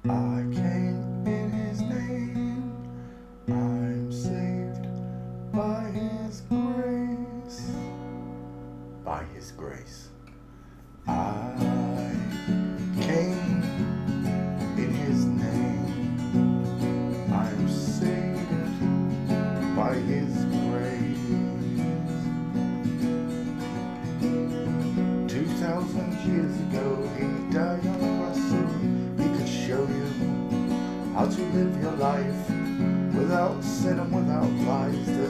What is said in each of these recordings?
I came in his name, I'm saved by his grace. By his grace. I came in his name, I'm saved by his grace. 2,000 years ago he died on a cross so he could show you how to live your life without sin and without lies. The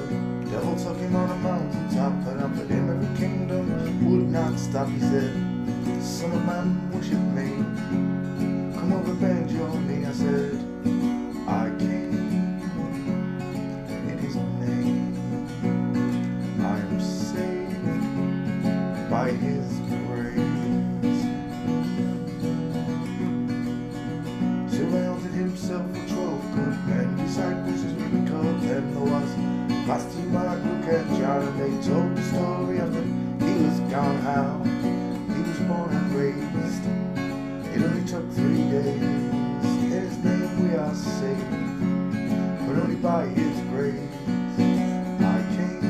devil took him on a mountaintop and offered him every kingdom, would not stop. He said, "Son of man, worship me, come over, bend your knee." I said, I came in his name, I am saved by his grace. Surrounded himself with 12 good men, disciples as we would call them. There was Matthew, Mark, Luke and John, and they told the story after he was gone, how he was born and raised. It only took 3 days. In his name we are saved, but only by his grace. I came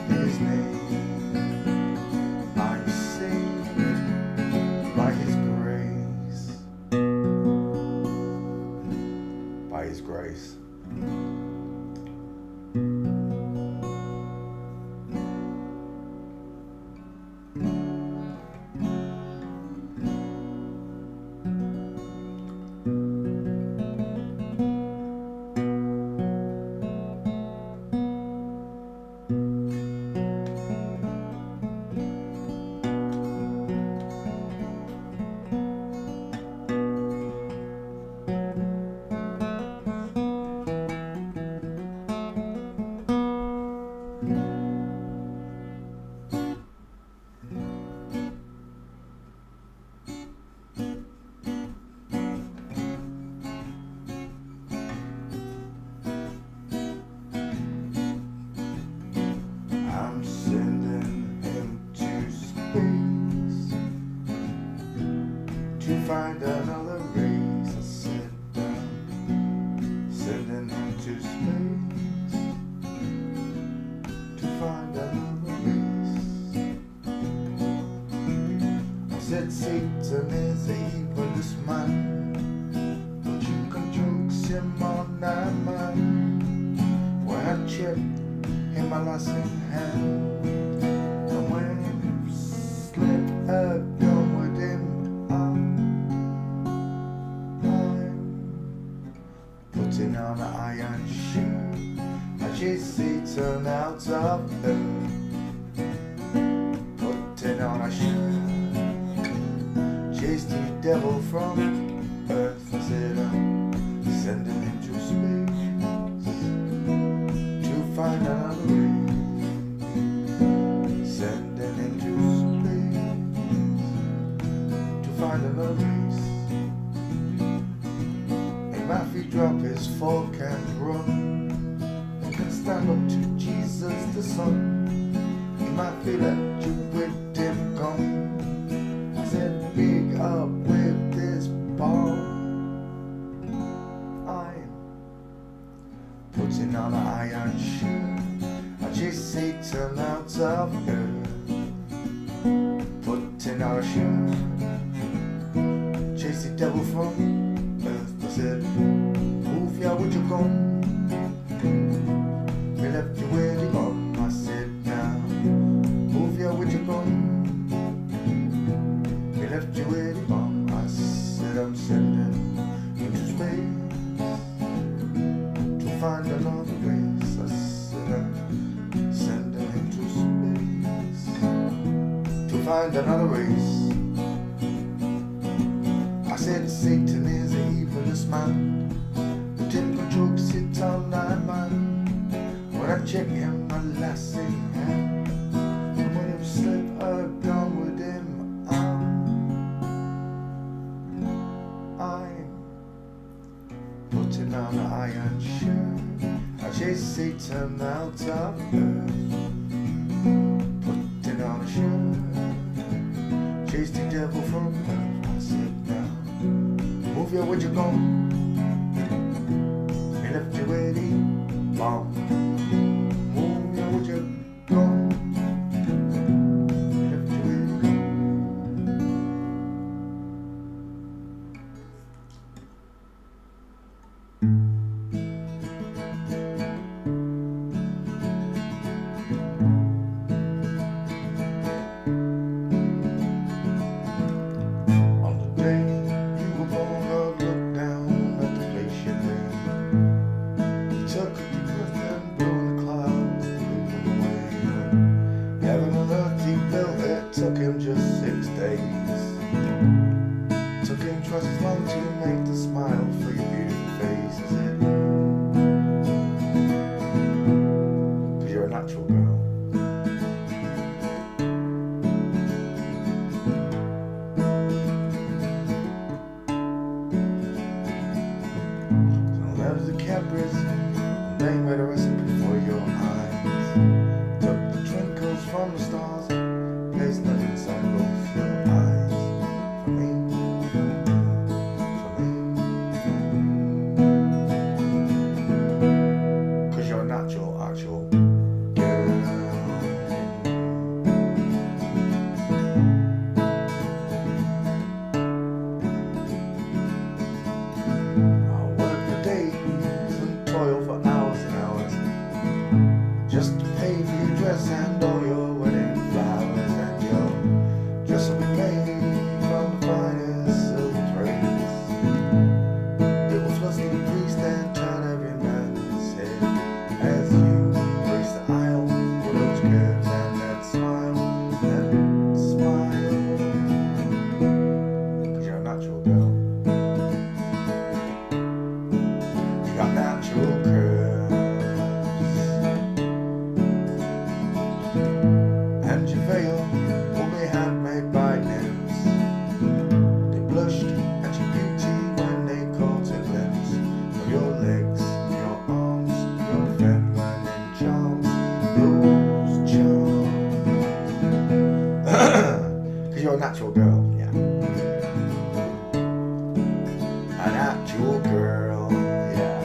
in his name, I'm saved by his grace. By his grace. I'm sending him to space to find another race. I said I'm sending him to space to find another race. I said Satan is a evilest man, but you can trust him on that man. When I checked in my last hand, and when you slip a gun with him, I'm putting on an iron shoe. I chase Satan out of earth, putting on a shoe. Chase the devil from earth. I said I'm sending him to space to find another race. Sending him to space to find another race. And my feet drop his fork and run, and can stand up to Jesus the Son. He might feel that you with him come. I said big up with this ball. I'm putting on an iron shoe. I chase Satan out of earth, putting on a shoe. Chase the devil from earth. I said, move ya, where you gone? We left you where you gone. I said, now move ya, where you gone? We left you where you gone. I said, I'm sending you to space to find another race. I said I'm sending him to space to find another race. I said Satan is the evilest man, the temper jokes hit on that man. When I check him, my last in hand, and when him slip a gun with him, I'm bottom out of earth, putting on a shirt, chased the devil from earth. I said now, move here, where you going? And left you where he belong. Move here, where you going? And left you where he took him just 6 days. Took him twice as long to make the smile for your beautiful face. Is it? 'Cause you're a natural girl. So there's the Cadbury's, and they made a recipe for your eyes. Took the twinkles from the stars, place them inside both your eyes. For me, for me, 'cause you're a natural, actual girl. I work for days and toil for hours and hours just to pay for your dress and all your wedding flowers. Dress will be made from the finest silver threads. It will flush the priest and turn every man's head as you grace the aisle with those curves and that smile, that smile. 'Cause you're a natural girl. You got natural curves, and your veil will be handmade by nymphs. They blushed at your beauty when they caught a glimpse of your legs, your arms, your feminine charms, those charms. 'Cause you're a natural girl, yeah. A natural girl, yeah.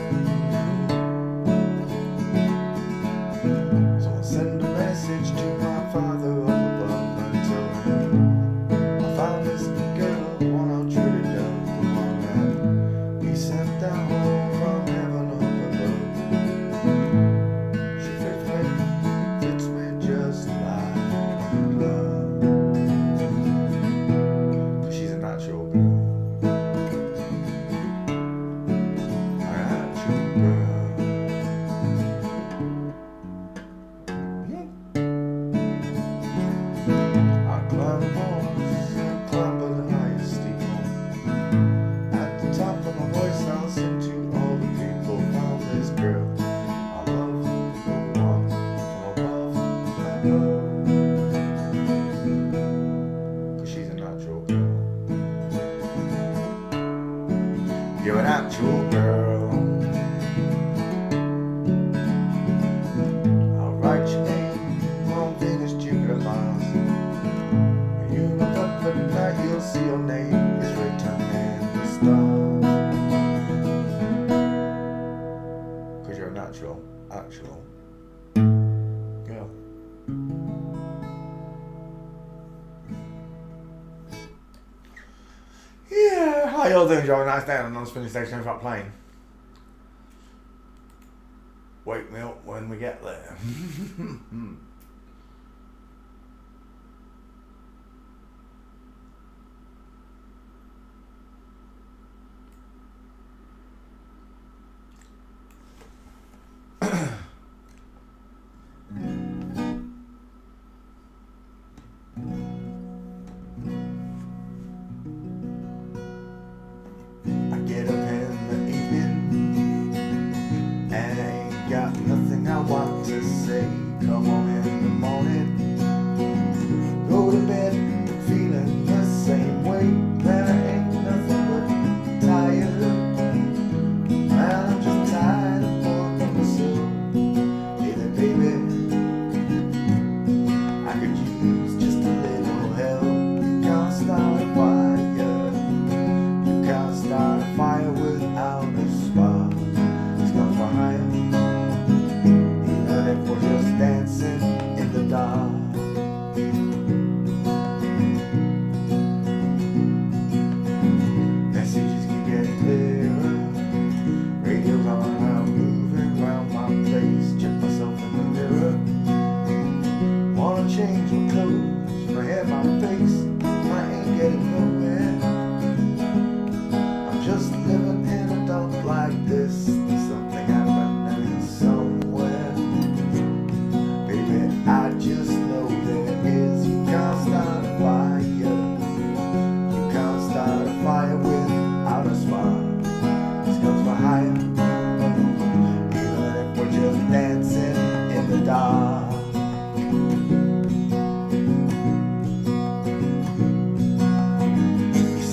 So I'll send a message to my father up above and tell him I found this girl, the one I truly love, the one that he sent down from heaven up above. She fits me just like a glove. 'Cause she's a natural girl. A natural girl. I climb the walls and climb by the highest steeple. At the top of my voice I'll sing to all the people. Found this girl I love, the one from above and above. 'Cause she's a natural girl. You're a natural girl. I'll write your name on Venus, Jupiter, Mars. When you look up at night, you'll see your name is written in the stars. 'Cause you're a natural, actual girl. Yeah, how y'all doing? Y'all nice day on the non-spinning station without playing. Wake me up when we get there. I get up in the evening and I ain't got nothing I want to say. Come on in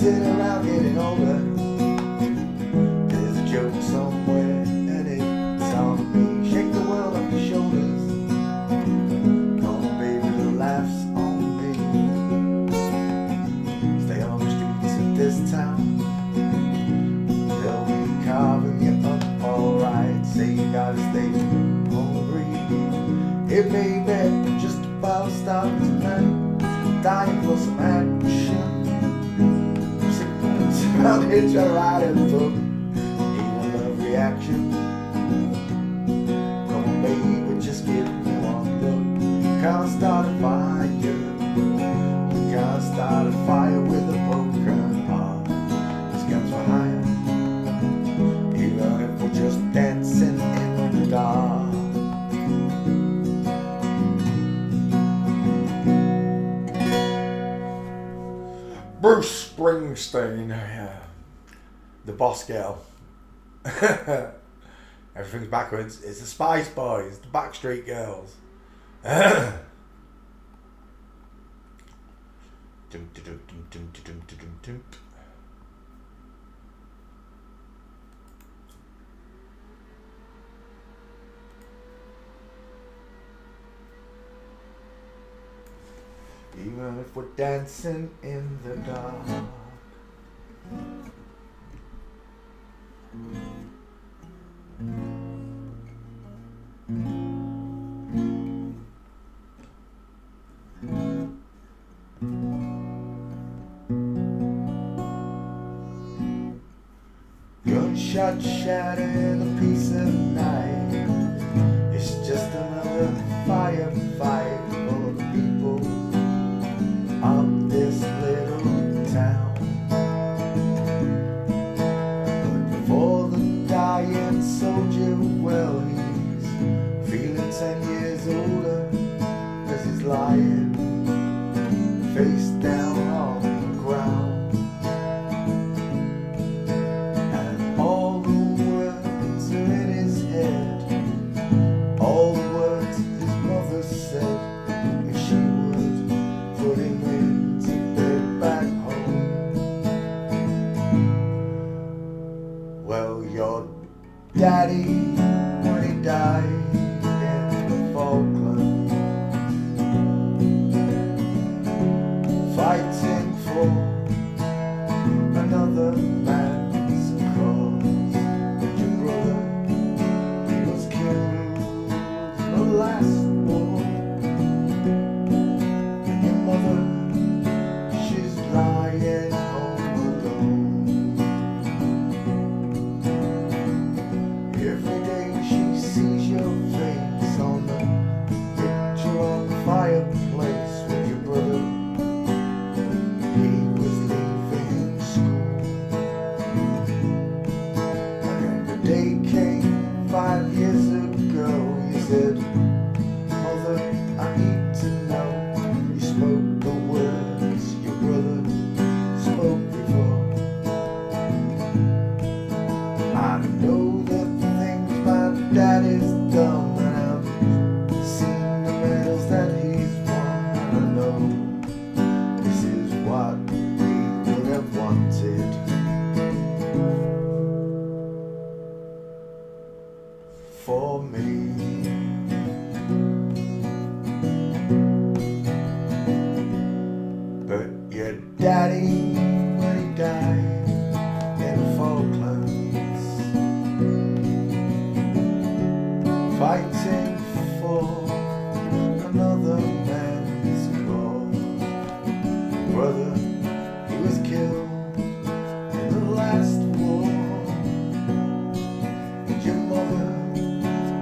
sit around getting older. There's a joke somewhere and it's on me. Shake the world off your shoulders. Come on, baby, the laughs on me. Stay on the streets of this town. They'll be carving you up alright. Say you gotta stay hungry. It may be just about starting tonight. Dying for some action. Out here trying to ride and book. Need a love reaction. Come on, baby, just give me one look. You can't start a fire. You can't start a fire with a broken heart. These guns were higher. Even if we're just dancing in the dark. Bruce Springsteen, the Boss Girl. Everything's backwards. It's the Spice Boys, the Backstreet Girls. Even if we're dancing in the dark. Gunshot shattered a piece of night. It's just another firefight for the people of this little town. But for the dying soldier, well, he's feeling 10 years older as he's lying face down on the ground. And all the words are in his head, all the words his mother said if she would put him into bed back home. Well, your daddy, when he died in the Falklands, fighting for another man's cause. Your brother, he was killed in the last war. And your mother, she's lying home alone. Every day she sees your face on the picture on the fireplace with your brother. He was leaving school. And the day came 5 years ago. You said, Mother, I need to know. You spoke the words your brother spoke before. I know the things my dad has done, and I've seen the medals that he's won. And I know this is what he would have wanted for me. But your daddy, when he died in the Falklands, fighting for another man's cause. Brother, he was killed in the last war. And your mother,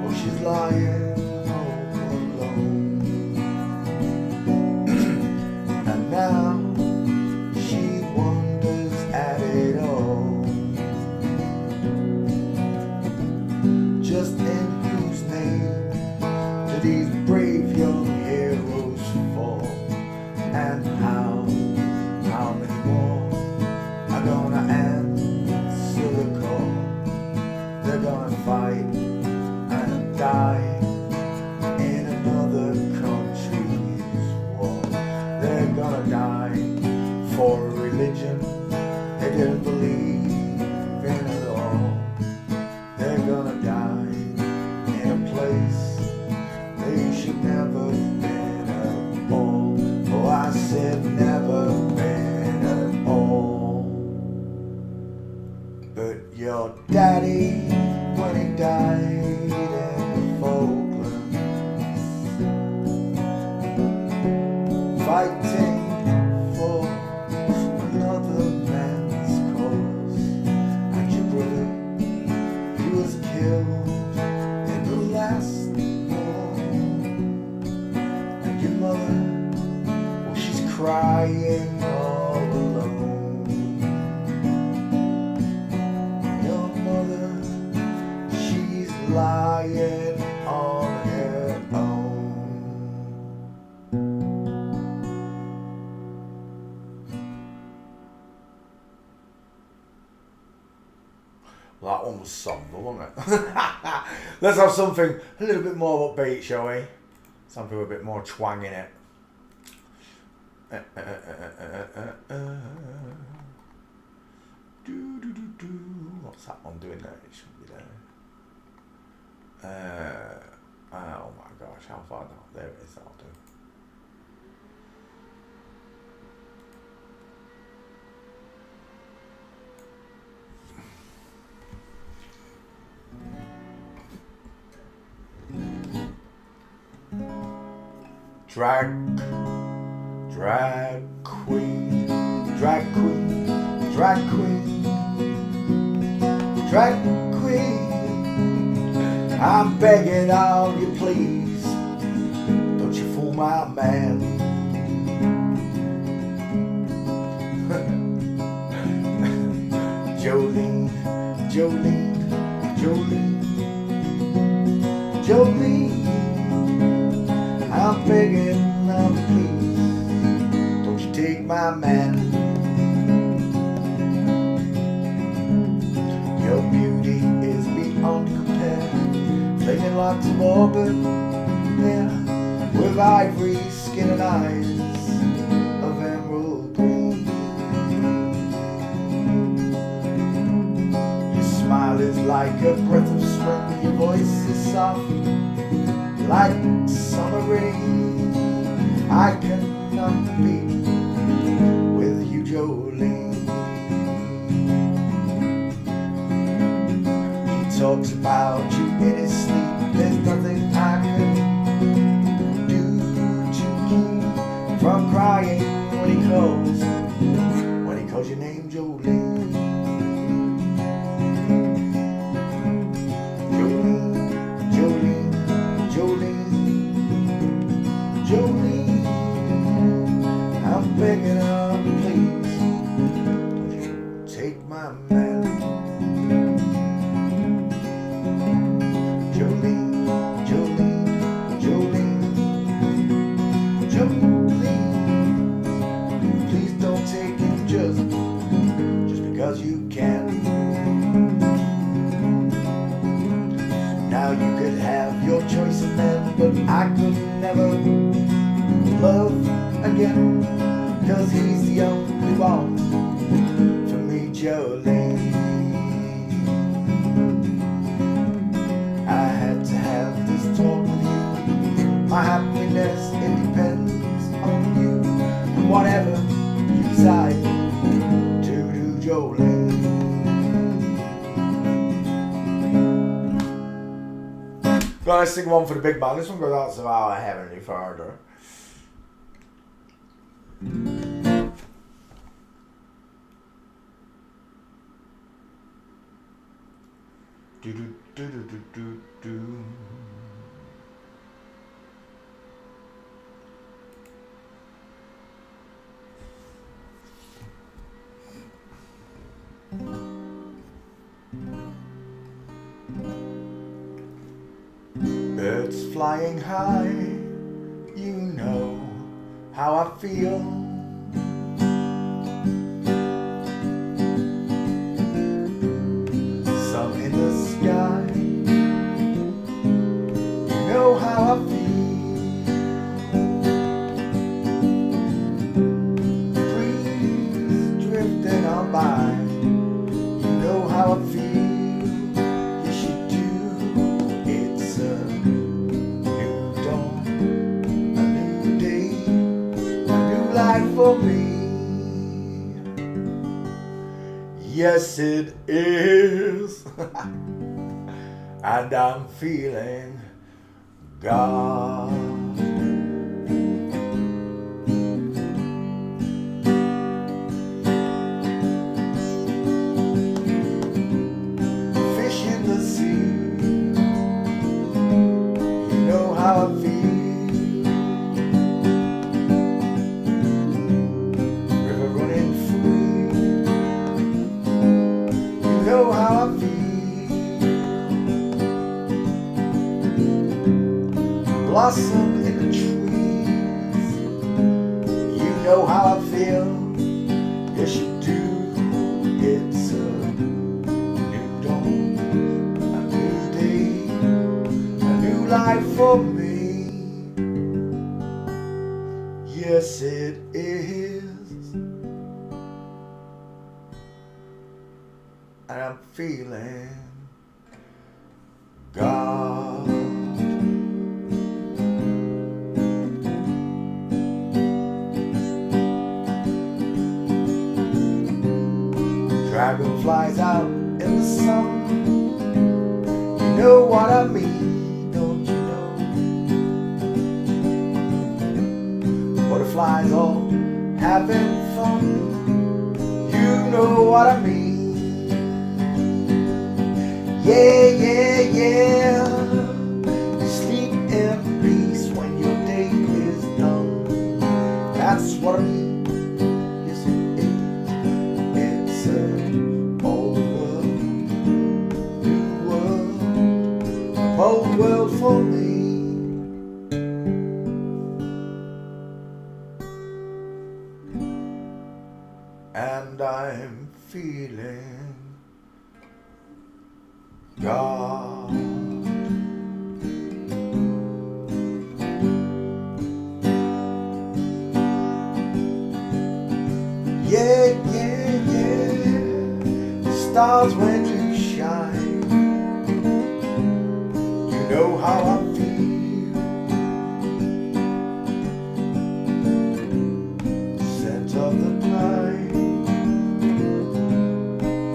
oh, she's lying home alone. And now she wonders at it all. Just in whose name do these brave young heroes fall? And how many more are gonna answer the call? They're gonna fight and die in another country's war. They're gonna die for a religion didn't believe in it all. They're gonna die in a place they should never have been at all. Oh, I said never been at all. But your daddy, when he died in the Falklands, fighting for another man's cause, and your brother, he was killed in the last war, and your mother, well, she's crying all alone. Your mother, she's lying on her own. Well, that one was somber, wasn't it? Let's have something a little bit more upbeat, shall we? Something with a bit more twang in it. What's that one doing there? It shouldn't be there. Oh my gosh, how far down? There it is, that'll do. Drag queen, drag queen, drag queen, drag queen. I'm begging of you, please, don't you fool my man. Jolene, Jolene, Jolene, Jolene. I'm begging of you, please, don't you take my man. Your beauty is beyond compare, flaming like some auburn hair, with ivory skin and eyes of emerald green. Your smile is like a breath of spring, your voice is soft like summer rain. I cannot compete with you, Jolene. He talks about you in his sleep. There's nothing I can do to keep from crying when he calls your name, Jolene. Jolene, I'm begging of you, please, don't you take my man. Jolene, Jolene, Jolene, Jolene, please don't take it just because you can. Now you could have your choice of men, but I could never love again, 'cause he's the only one for me, Jolene. I had to have this talk with you. My happiness, it depends on you, and whatever you decide to do, Jolene. Gonna sing one for the big man. This one goes out to our Heavenly Father. Do do do do do do do. Birds flying high, you know how I feel. Sun in the sky, you know how I feel. Breeze drifting on by, Yes, it is. And I'm feeling God. Fish in the sea, you know how I feel. River running free, you know how I feel. Blossom in the trees, you know how I feel. Yes, you do. It's a new dawn, a new day, a new life for me. Yes, it is. And I'm feeling God. Dragonflies out in the sun, you know what I mean, don't you know? Butterflies all having fun, you know what I mean. Yeah, yeah, yeah. Sleep in peace when your day is done. That's what I mean. Yes, it is. It's a old world, new world, a old world for me. And I'm feeling God. Yeah, yeah, yeah. The stars when you shine, you know how I feel. Scent of the night,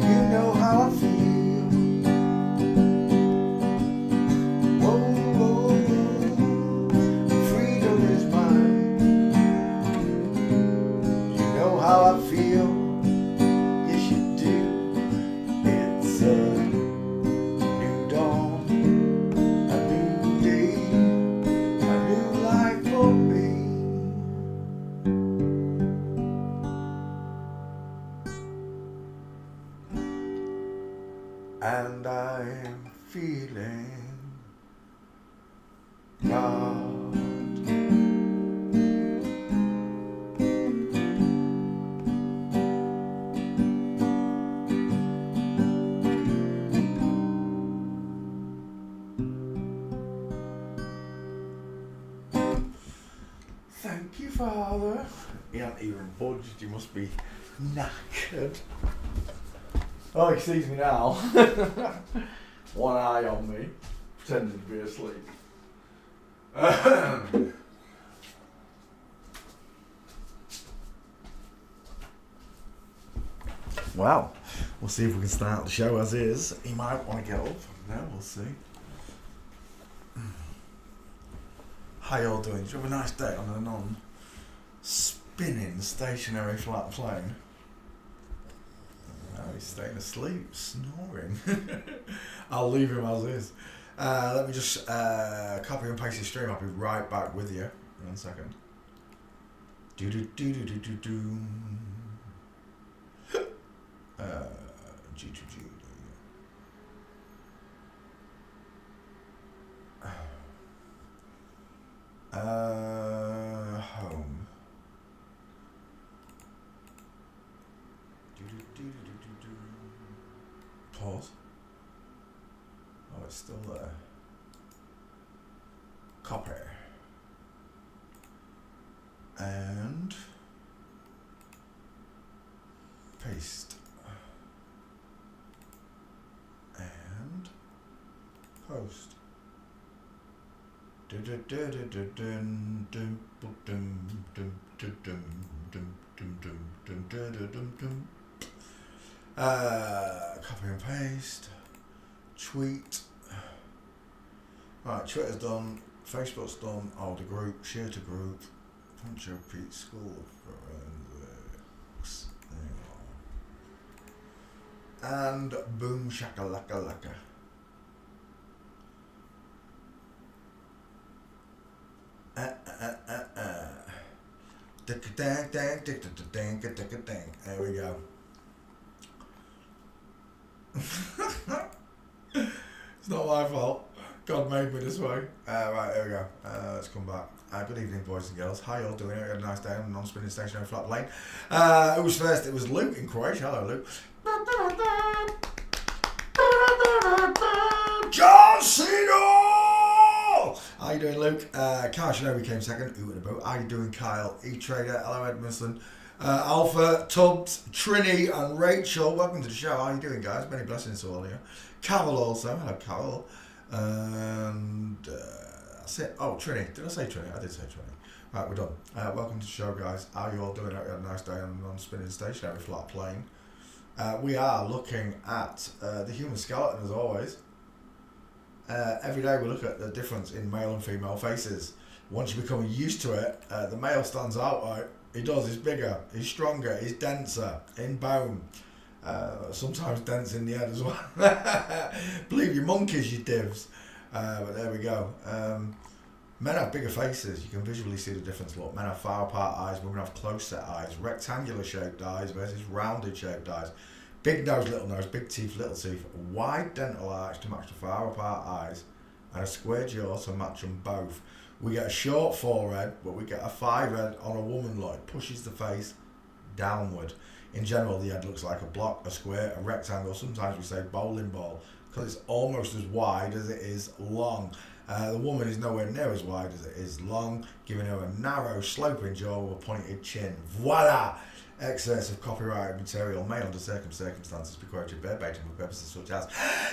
you know how I feel. Whoa, whoa, whoa. Freedom is mine. You know how I feel. Yes, you do. It's a new dawn, a new day, a new life for me. And I'm feeling God. Thank you, Father. He hasn't even budged, he must be knackered. Oh, he sees me now. One eye on me, pretending to be asleep. Well, we'll see if we can start the show as is. He might want to get up. No, we'll see. How y'all doing? Did you have a nice day on a non-spinning stationary flat plane? Oh, he's staying asleep, snoring. I'll leave him as is. Let me just copy and paste the stream. I'll be right back with you in 1 second. Do do do do do do do. G G G. Home. Pause. Oh, it's still there. Copy. And paste. And post. Copy and paste. Tweet. Right, Twitter's done. Facebook's done. Oh, the group. Share to group. Punch repeat school of forensics. And boom shakalaka laka. There we go. It's not my fault. God made me this way. Right, there we go. Let's come back. Good evening, boys and girls. How you all doing? You had a nice day on a non-spinning stationary flat plane. Who was first? It was Luke in Croatia. Hello, Luke. John Cena! How you doing, Luke? Kyle Shinobi came second. Ooh, in a boat. How you doing, Kyle? E-Trader. Hello, Edmondson. Alpha, Tubbs, Trini, and Rachel. Welcome to the show. How you doing, guys? Many blessings to all of you. Carol also. Hello, Carol. And that's it. Oh, Trini. Did I say Trini? I did say Trini. Right, we're done. Welcome to the show, guys. How you all doing? Hope you had a nice day on a non-spinning stationary flat plane. We are looking at the human skeleton, as always. Every day we look at the difference in male and female faces. Once you become used to it, the male stands out, right? He does. He's bigger, he's stronger, he's denser in bone. Sometimes dense in the head as well. Believe your monkeys, you divs. But there we go. Men have bigger faces. You can visually see the difference. Look, men have far apart eyes, women have close set eyes, rectangular shaped eyes versus rounded shaped eyes. Big nose, big teeth, little teeth, wide dental arch to match the far apart eyes, and a square jaw to match them both. We get a short forehead, but we get a forehead on a woman like pushes the face downward. In general, the head looks like a block, a square, a rectangle. Sometimes we say bowling ball because it's almost as wide as it is long. The woman is nowhere near as wide as it is long, giving her a narrow, sloping jaw with a pointed chin. Voila! Excess of copyrighted material may under circumstances be quoted verbatim for purposes such as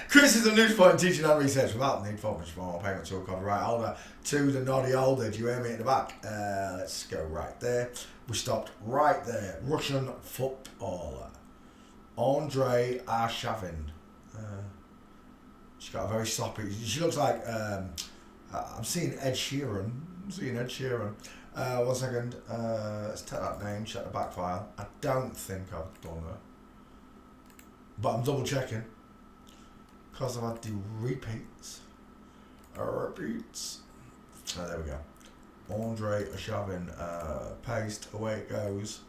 criticism, news point, teaching and research without the need for much formal payment to a copyright holder. To the noddy holder, do you hear me in the back? Let's go right there. We stopped right there. Russian footballer Andrei Arshavin. She's got a very sloppy. She looks like I'm seeing Ed Sheeran. One second. Let's take that name. Check the back file. I don't think I've done her, but I'm double checking because I've had the repeats. Oh, there we go. Andrei Arshavin. Paste. Away it goes.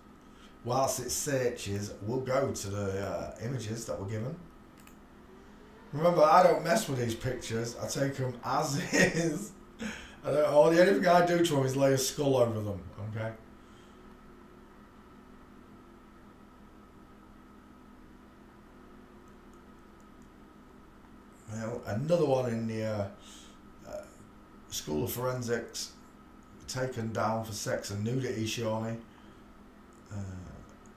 Whilst it searches, we'll go to the images that were given. Remember, I don't mess with these pictures. I take them as is. The only thing I do to them is lay a skull over them. Okay. Well, another one in the School of Forensics, taken down for sex and nudity, Shawnee.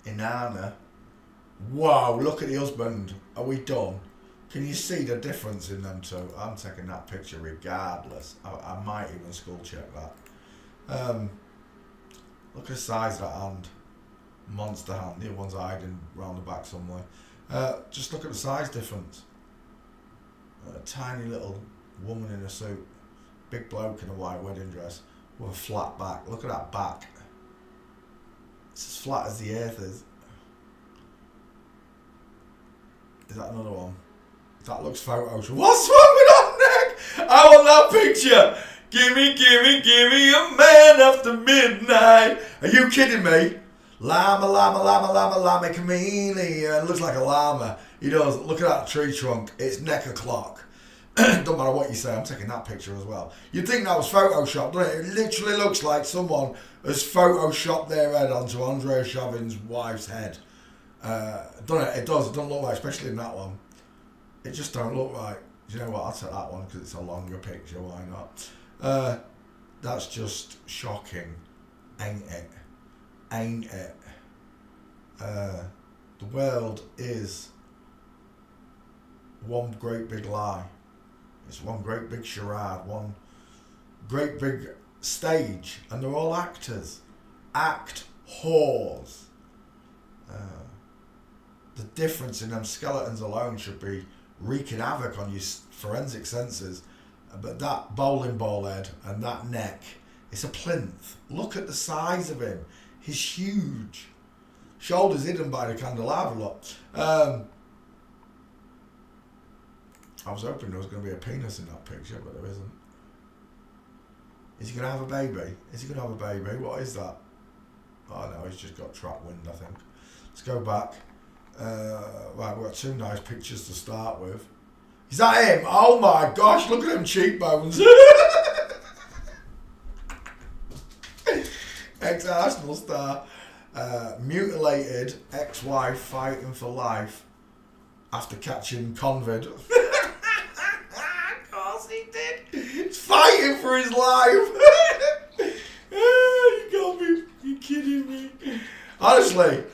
Inanna. Wow, look at the husband. Are we done? Can you see the difference in them two? I'm taking that picture regardless. I might even skull check that. Look at the size of that hand. Monster hand. The other one's hiding round the back somewhere. Just look at the size difference. A tiny little woman in a suit. Big bloke in a white wedding dress with a flat back. Look at that back. It's as flat as the earth is. Is that another one? That looks photoshopped. What's wrong with that neck? I want that picture. Gimme a man after midnight. Are you kidding me? Llama, chameleon. Looks like a llama. He does. Look at that tree trunk. It's neck o'clock. Don't matter what you say, I'm taking that picture as well. You'd think that was photoshopped, doesn't it? It literally looks like someone has photoshopped their head onto Andrei Shavin's wife's head. Doesn't it? It does. It doesn't look like, especially in that one. It just don't look right. Do you know what? I'll take that one because it's a longer picture. Why not? That's just shocking, ain't it? Ain't it? The world is one great big lie. It's one great big charade. One great big stage, and they're all actors. Act whores. The difference in them skeletons alone should be wreaking havoc on your forensic senses. But that bowling ball head and that neck, it's a plinth. Look at the size of him. He's huge. Shoulders hidden by the candelabra, look. I was hoping there was going to be a penis in that picture, but there isn't. Is he going to have a baby? Is he going to have a baby? What is that? Oh no, he's just got track wind, I think. Let's go back. Right, we've got two nice pictures to start with. Is that him? Oh my gosh, look at them cheekbones. Ex-Arsenal star. Mutilated ex-wife fighting for life after catching Covid. Of course he did. He's fighting for his life. You can't be kidding me. Honestly,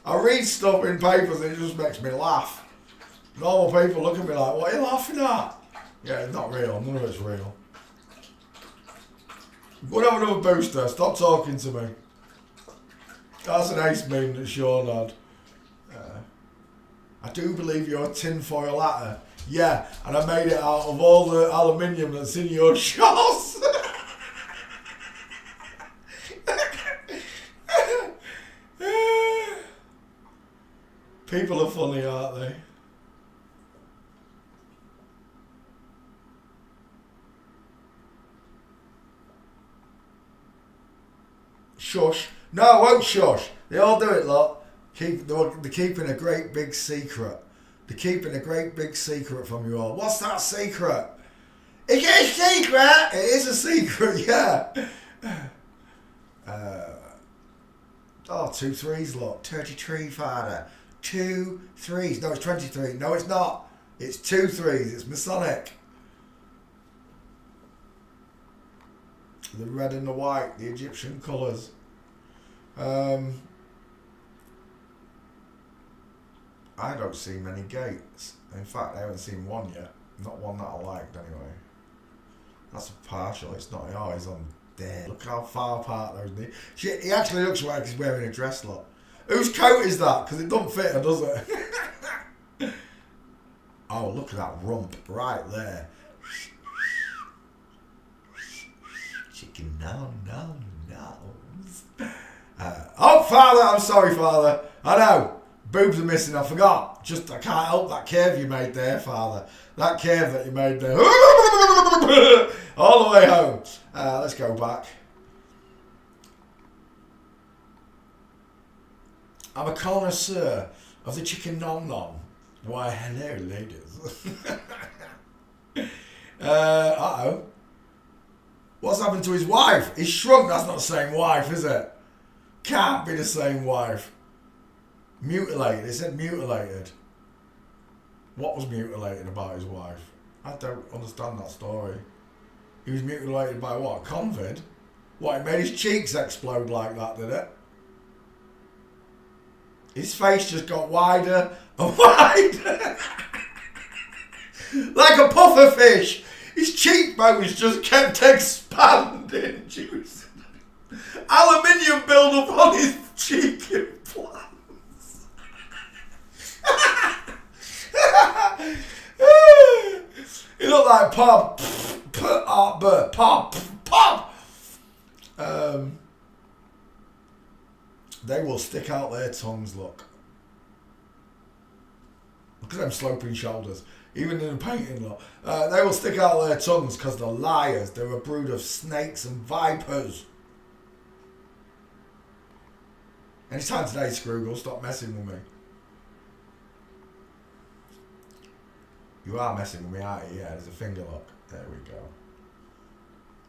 I read stuff in papers and it just makes me laugh. Normal people look at me like, what are you laughing at? Yeah, it's not real. None of it's real. Go and have another booster. Stop talking to me. That's an ace meme that Sean had. I do believe you're a tinfoil hatter. Yeah, and I made it out of all the aluminium that's in your shorts. People are funny, aren't they? Shush. No, I won't shush. They all do it, look. They're keeping a great big secret. They're keeping a great big secret from you all. What's that secret? Is it a secret? It is a secret, yeah. 2 3s, look. 33, father. 2 3s. No, it's 23. No, it's not. It's 2 3s. It's Masonic. The red and the white, the Egyptian colours. I don't see many gates. In fact, I haven't seen one yet. Not one that I liked, anyway. That's a partial. It's not. Oh, he's on there. Look how far apart those knees. He actually looks like he's wearing a dress, look. Whose coat is that? Because it doesn't fit her, does it? Oh, look at that rump right there. Chicken no. Oh, Father, I'm sorry, Father. I know. Boobs are missing, I forgot. Just, I can't help that curve you made there, Father. That curve that you made there. All the way home. Let's go back. I'm a connoisseur of the chicken nom. Why, hello, ladies. Uh-oh. What's happened to his wife? He's shrunk. That's not the same wife, is it? Can't be the same wife. Mutilated. It said mutilated. What was mutilated about his wife? I don't understand that story. He was mutilated by what? Covid? What, it made his cheeks explode like that, did it? His face just got wider and wider. Like a puffer fish. His cheekbones just kept expanding. Juice. Aluminium build-up on his cheek implants. He looked like Pop. Pop. They will stick out their tongues, look. Look at them sloping shoulders. Even in the painting, look. They will stick out their tongues because they're liars. They're a brood of snakes and vipers. Anytime today, Scroogle, stop messing with me. You are messing with me, aren't you? Yeah, there's a finger lock. There we go.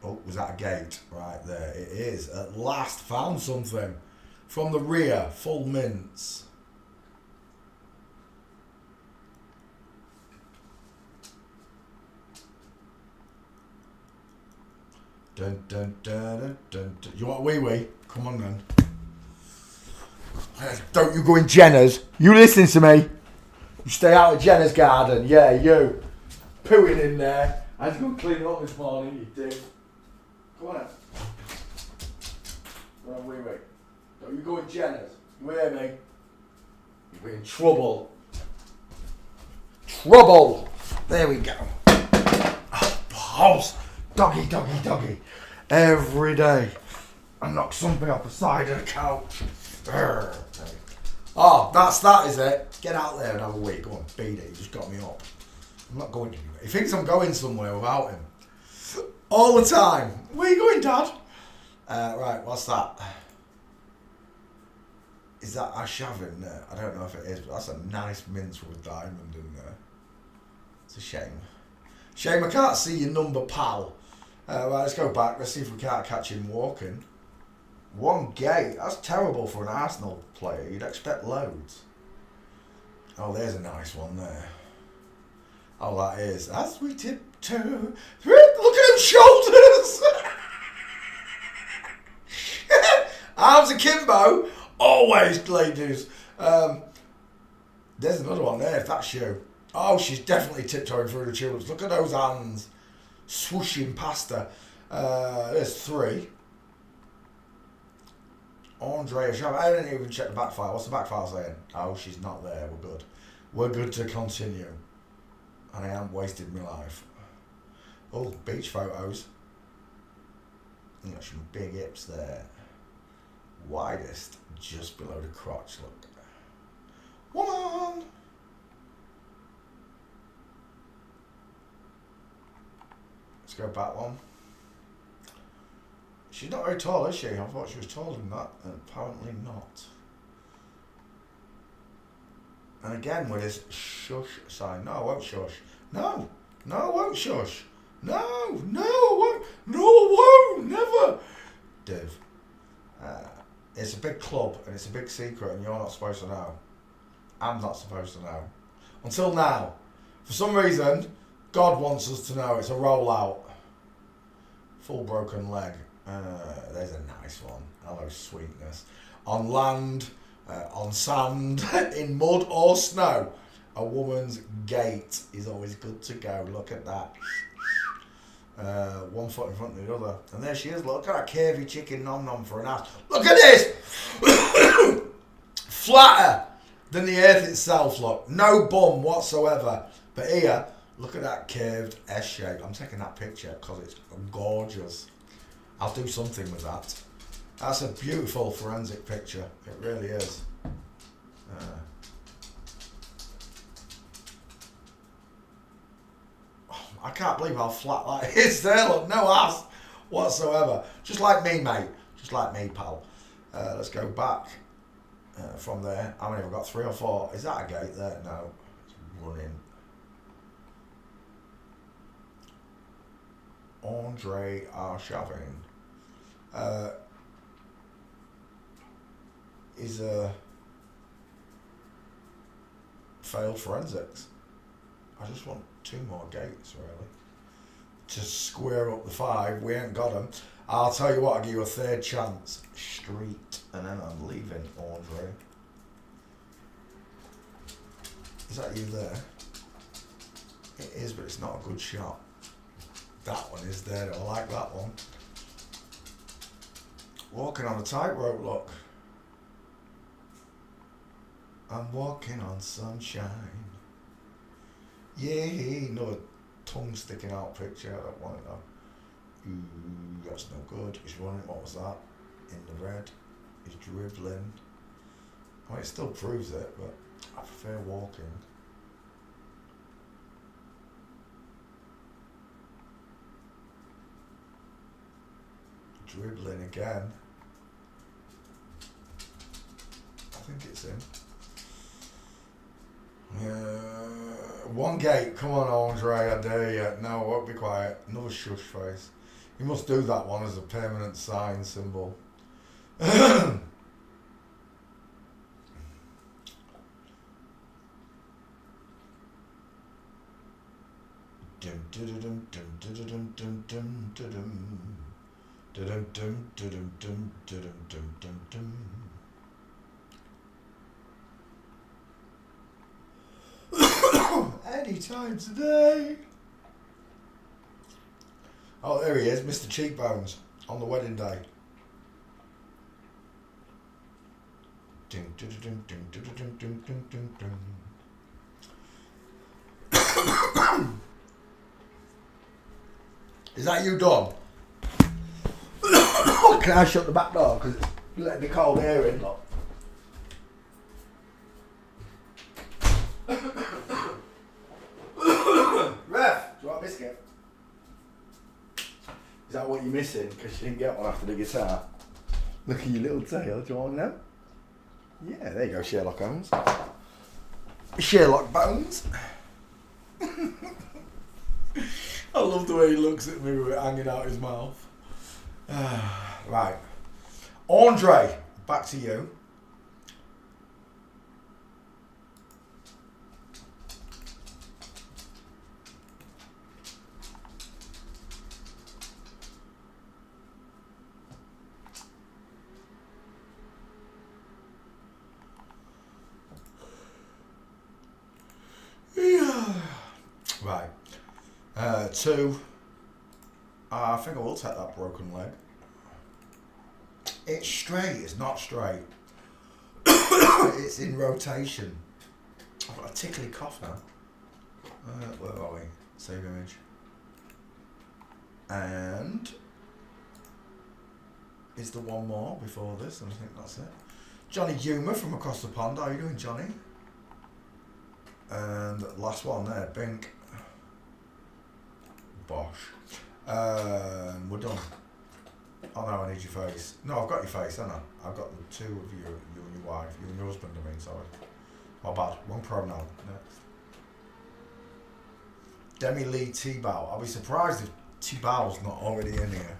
Oh, was that a gate? Right there. It is. At last, found something. From the rear, full mints. Dun, dun, dun, dun, dun, dun. You want a wee-wee? Come on then. Don't you go in Jenna's. You listen to me. You stay out of Jenna's garden. Yeah, you. Pooing in there. I had to go clean it up this morning, you dick. Come on then. Come on, wee-wee. Don't you go in Jenna's. You hear me? We're in trouble. Trouble. There we go. Oh, balls. Doggy, doggy, doggy. Every day I knock something off the side of the couch. Oh, that's that, is it? Get out there and have a wee. Go on, beat it. You just got me up. I'm not going anywhere. He thinks I'm going somewhere without him. All the time. Where are you going, Dad? Right, what's that? Is that Ashavin there? I don't know if it is, but that's a nice mince with a diamond in there. It's a shame. Shame I can't see your number, pal. Right, let's go back. Let's see if we can't catch him walking. One gate. That's terrible for an Arsenal player. You'd expect loads. Oh, there's a nice one there. Oh, that is. As we tiptoe. Look at them shoulders! Arms akimbo. Always, ladies. There's another one there, if that's you. Oh, she's definitely tiptoeing through the tulips. Look at those hands. Swooshing past her. There's 3. Andrea Shaw. I didn't even check the back file. What's the back file saying? Oh, she's not there. We're good. We're good to continue. And I haven't wasted my life. Oh, beach photos. You got some big hips there. Widest just below the crotch. Look. Woman! Let's go back one. She's not very tall, is she? I thought she was taller than that, and apparently not. And again with this shush sign. No, I won't shush. No, I won't shush. No, I won't. No, I won't. Never. Div. It's a big club, and it's a big secret, and you're not supposed to know. I'm not supposed to know. Until now. For some reason, God wants us to know. It's a rollout. Full broken leg. There's a nice one. Hello, sweetness. On land, on sand, in mud or snow, a woman's gait is always good to go. Look at that. One foot in front of the other. And there she is. Look at that curvy chicken nom-nom for an ass. Look at this! Flatter than the earth itself, look. No bum whatsoever. But here, look at that curved S shape. I'm taking that picture because it's gorgeous. I'll do something with that. That's a beautiful forensic picture. It really is. I can't believe how flat that is there. Look, no ass whatsoever. Just like me, mate. Just like me, pal. Let's go back from there. How many have I got? 3 or 4? Is that a gate there? No. It's running. Andre Arshavin is a failed forensics. I just want 2 more gates, really, to square up the 5. We ain't got them. I'll tell you what, I'll give you a 3rd chance. Street, and then I'm leaving, Andre. Is that you there? It is, but it's not a good shot. That one is there. I like that one. Walking on a tightrope, look. I'm walking on sunshine. Yay! No tongue sticking out picture. I don't want it though. Ooh, that's no good. He's running. What was that? In the red. He's dribbling. I mean, it still proves it, but I prefer walking. Dribbling again. I think it's him. One gate. Come on, Andre. I dare you. No, I won't be quiet. Another shush face. You must do that one as a permanent sign symbol. Anytime today. Oh, there he is, Mr. Cheekbones, on the wedding day. Ding, ding, ding, ding, ding, ding, ding, ding, ding, ding. Is that you done? Can I shut the back door because it's letting the cold air in? Look. Ref, do you want a biscuit? Is that what you're missing? Because you didn't get one after the guitar. Look at your little tail. Do you want one now? Yeah, there you go, Sherlock Holmes. Sherlock Bones. I love the way he looks at me with it hanging out his mouth. Right. Andre, back to you. Right. Two. I think I will take that broken leg. It's straight. It's not straight. It's in rotation. I've got a tickly cough now. Where are we? Save image. And is there one more before this? I think that's it. Johnny Humour from across the pond. How are you doing, Johnny? And last one there, Bink. Bosh. We're done. Oh no, I need your face. No, I've got your face, haven't I? I've got the two of you and your wife, you and your husband, I mean, sorry. My bad, wrong pronoun. Next. Demi Lee T-Bow. I'll be surprised if T-Bow's not already in here.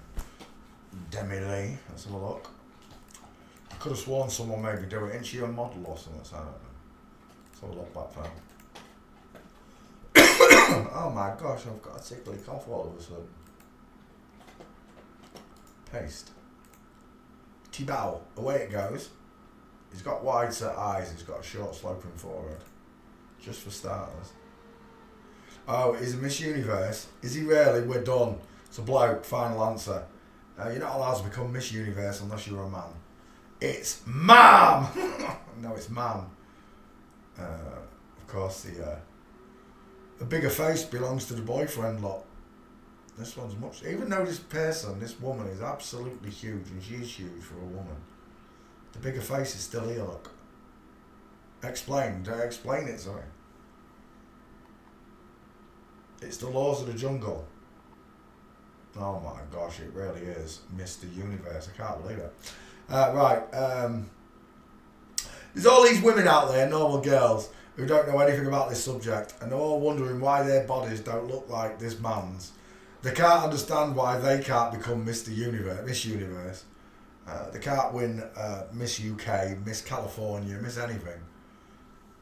Demi Lee, let's have a look. I could have sworn someone made me do it. Isn't she a model or something? I don't know. Let's have a look back there. Oh my gosh, I've got a tickly cough all of a sudden. Paste. T-Bow, away it goes. He's got wide set eyes, he's got a short sloping forehead. Just for starters. Oh, he's a Miss Universe. Is he really? We're done. It's a bloke, final answer. You're not allowed to become Miss Universe unless you're a man. It's ma'am! No, it's man. Of course, the bigger face belongs to the boyfriend lot. This one's much... Even though this woman is absolutely huge, and she is huge for a woman, the bigger face is still here, look. Explain it, sorry. It's the laws of the jungle. Oh my gosh, it really is Mr. Universe. I can't believe it. Right. There's all these women out there, normal girls, who don't know anything about this subject, and they're all wondering why their bodies don't look like this man's. They can't understand why they can't become Mr. Universe, Miss Universe. They can't win Miss UK, Miss California, Miss anything.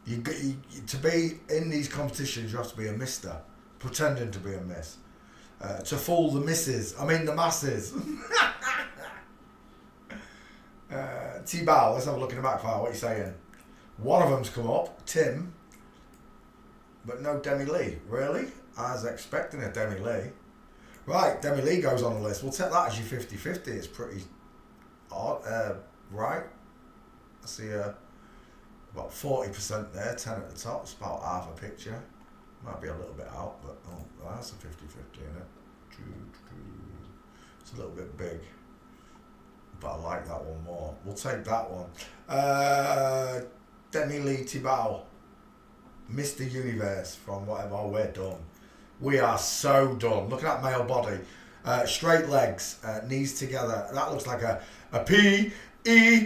To be in these competitions, you have to be a mister, pretending to be a miss. To fool the the masses. T-Bow, let's have a look in the back file. What are you saying? One of them's come up, Tim, but no Demi Lee. Really? I was expecting a Demi Lee. Right, Demi Lee goes on the list. We'll take that as your 50-50. It's pretty odd. Right. I see about 40% there, 10 at the top. It's about half a picture. Might be a little bit out, but that's a 50-50, isn't it? It's a little bit big. But I like that one more. We'll take that one. Demi Lee T-Bow. Mr. Universe from whatever. Oh, we're done. We are so done. Look at that male body. Straight legs, knees together. That looks like a P-E-N-I.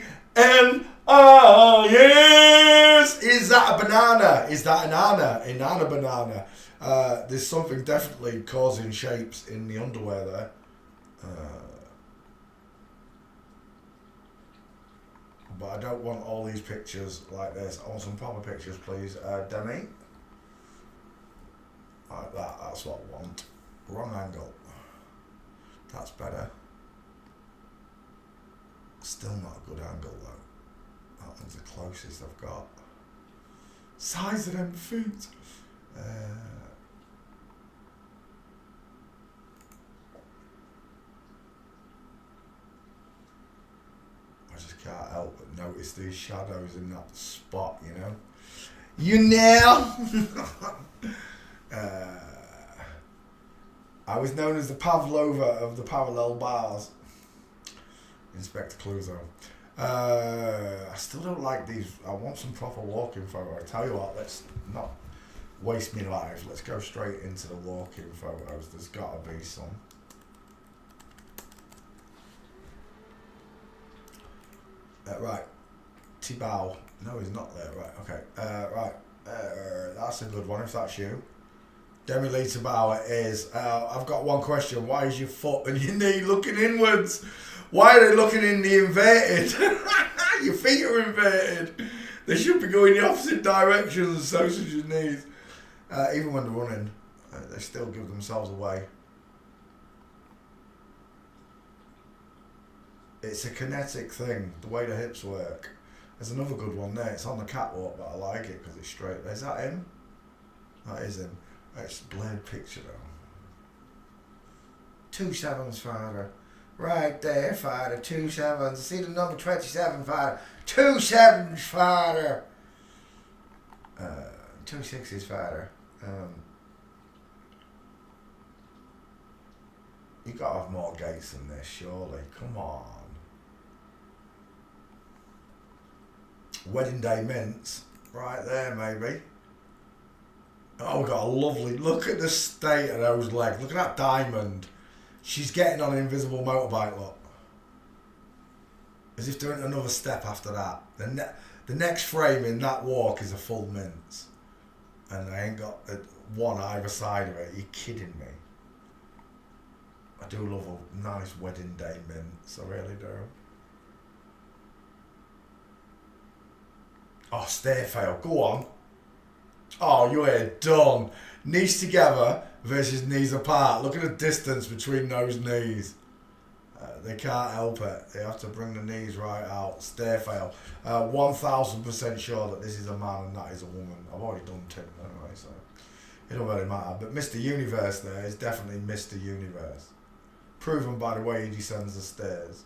Yes! Is that a banana? Is that an Anna? Inanna banana. There's something definitely causing shapes in the underwear there. But I don't want all these pictures like this. I want some proper pictures, please. Demi. Like that, that's what I want. Wrong angle. That's better. Still not a good angle though. That one's the closest I've got. Size of them feet. I just can't help but notice these shadows in that spot, you know. You know. I was known as the Pavlova of the parallel bars. Inspector Clouseau. I still don't like these. I want some proper walking photo. I tell you what, let's not waste me life. Let's go straight into the walking photos. There's got to be some. Right. Tibau. No, he's not there. Right. Okay. Right. That's a good one if that's you. Demi Lee Tibau is. I've got one question. Why is your foot and your knee looking inwards? Why are they looking in the inverted? Your feet are inverted. They should be going the opposite directions, so should your knees. Even when they're running, they still give themselves away. It's a kinetic thing, the way the hips work. There's another good one there. It's on the catwalk, but I like it because it's straight. Is that him? That is him. It's a blurred picture though. 2 sevens, father. Right there, father. 2 sevens. See the number 27, father. 2 sevens, father. 2 sixes, father. You gotta have more gates than this, surely. Come on. Wedding day mints. Right there, maybe. Oh, we've got a lovely... Look at the state of those legs. Look at that diamond. She's getting on an invisible motorbike, look. As if doing another step after that. The next frame in that walk is a full mince. And I ain't got one either side of it. Are you kidding me? I do love a nice wedding day mince. I really do. Oh, stair fail. Go on. Oh, you're done. Knees together versus knees apart. Look at the distance between those knees. They can't help it. They have to bring the knees right out. Stair fail. 1000% sure that this is a man and that is a woman. I've already done Tim anyway, so it don't really matter. But Mr. Universe there is definitely Mr. Universe. Proven by the way he descends the stairs.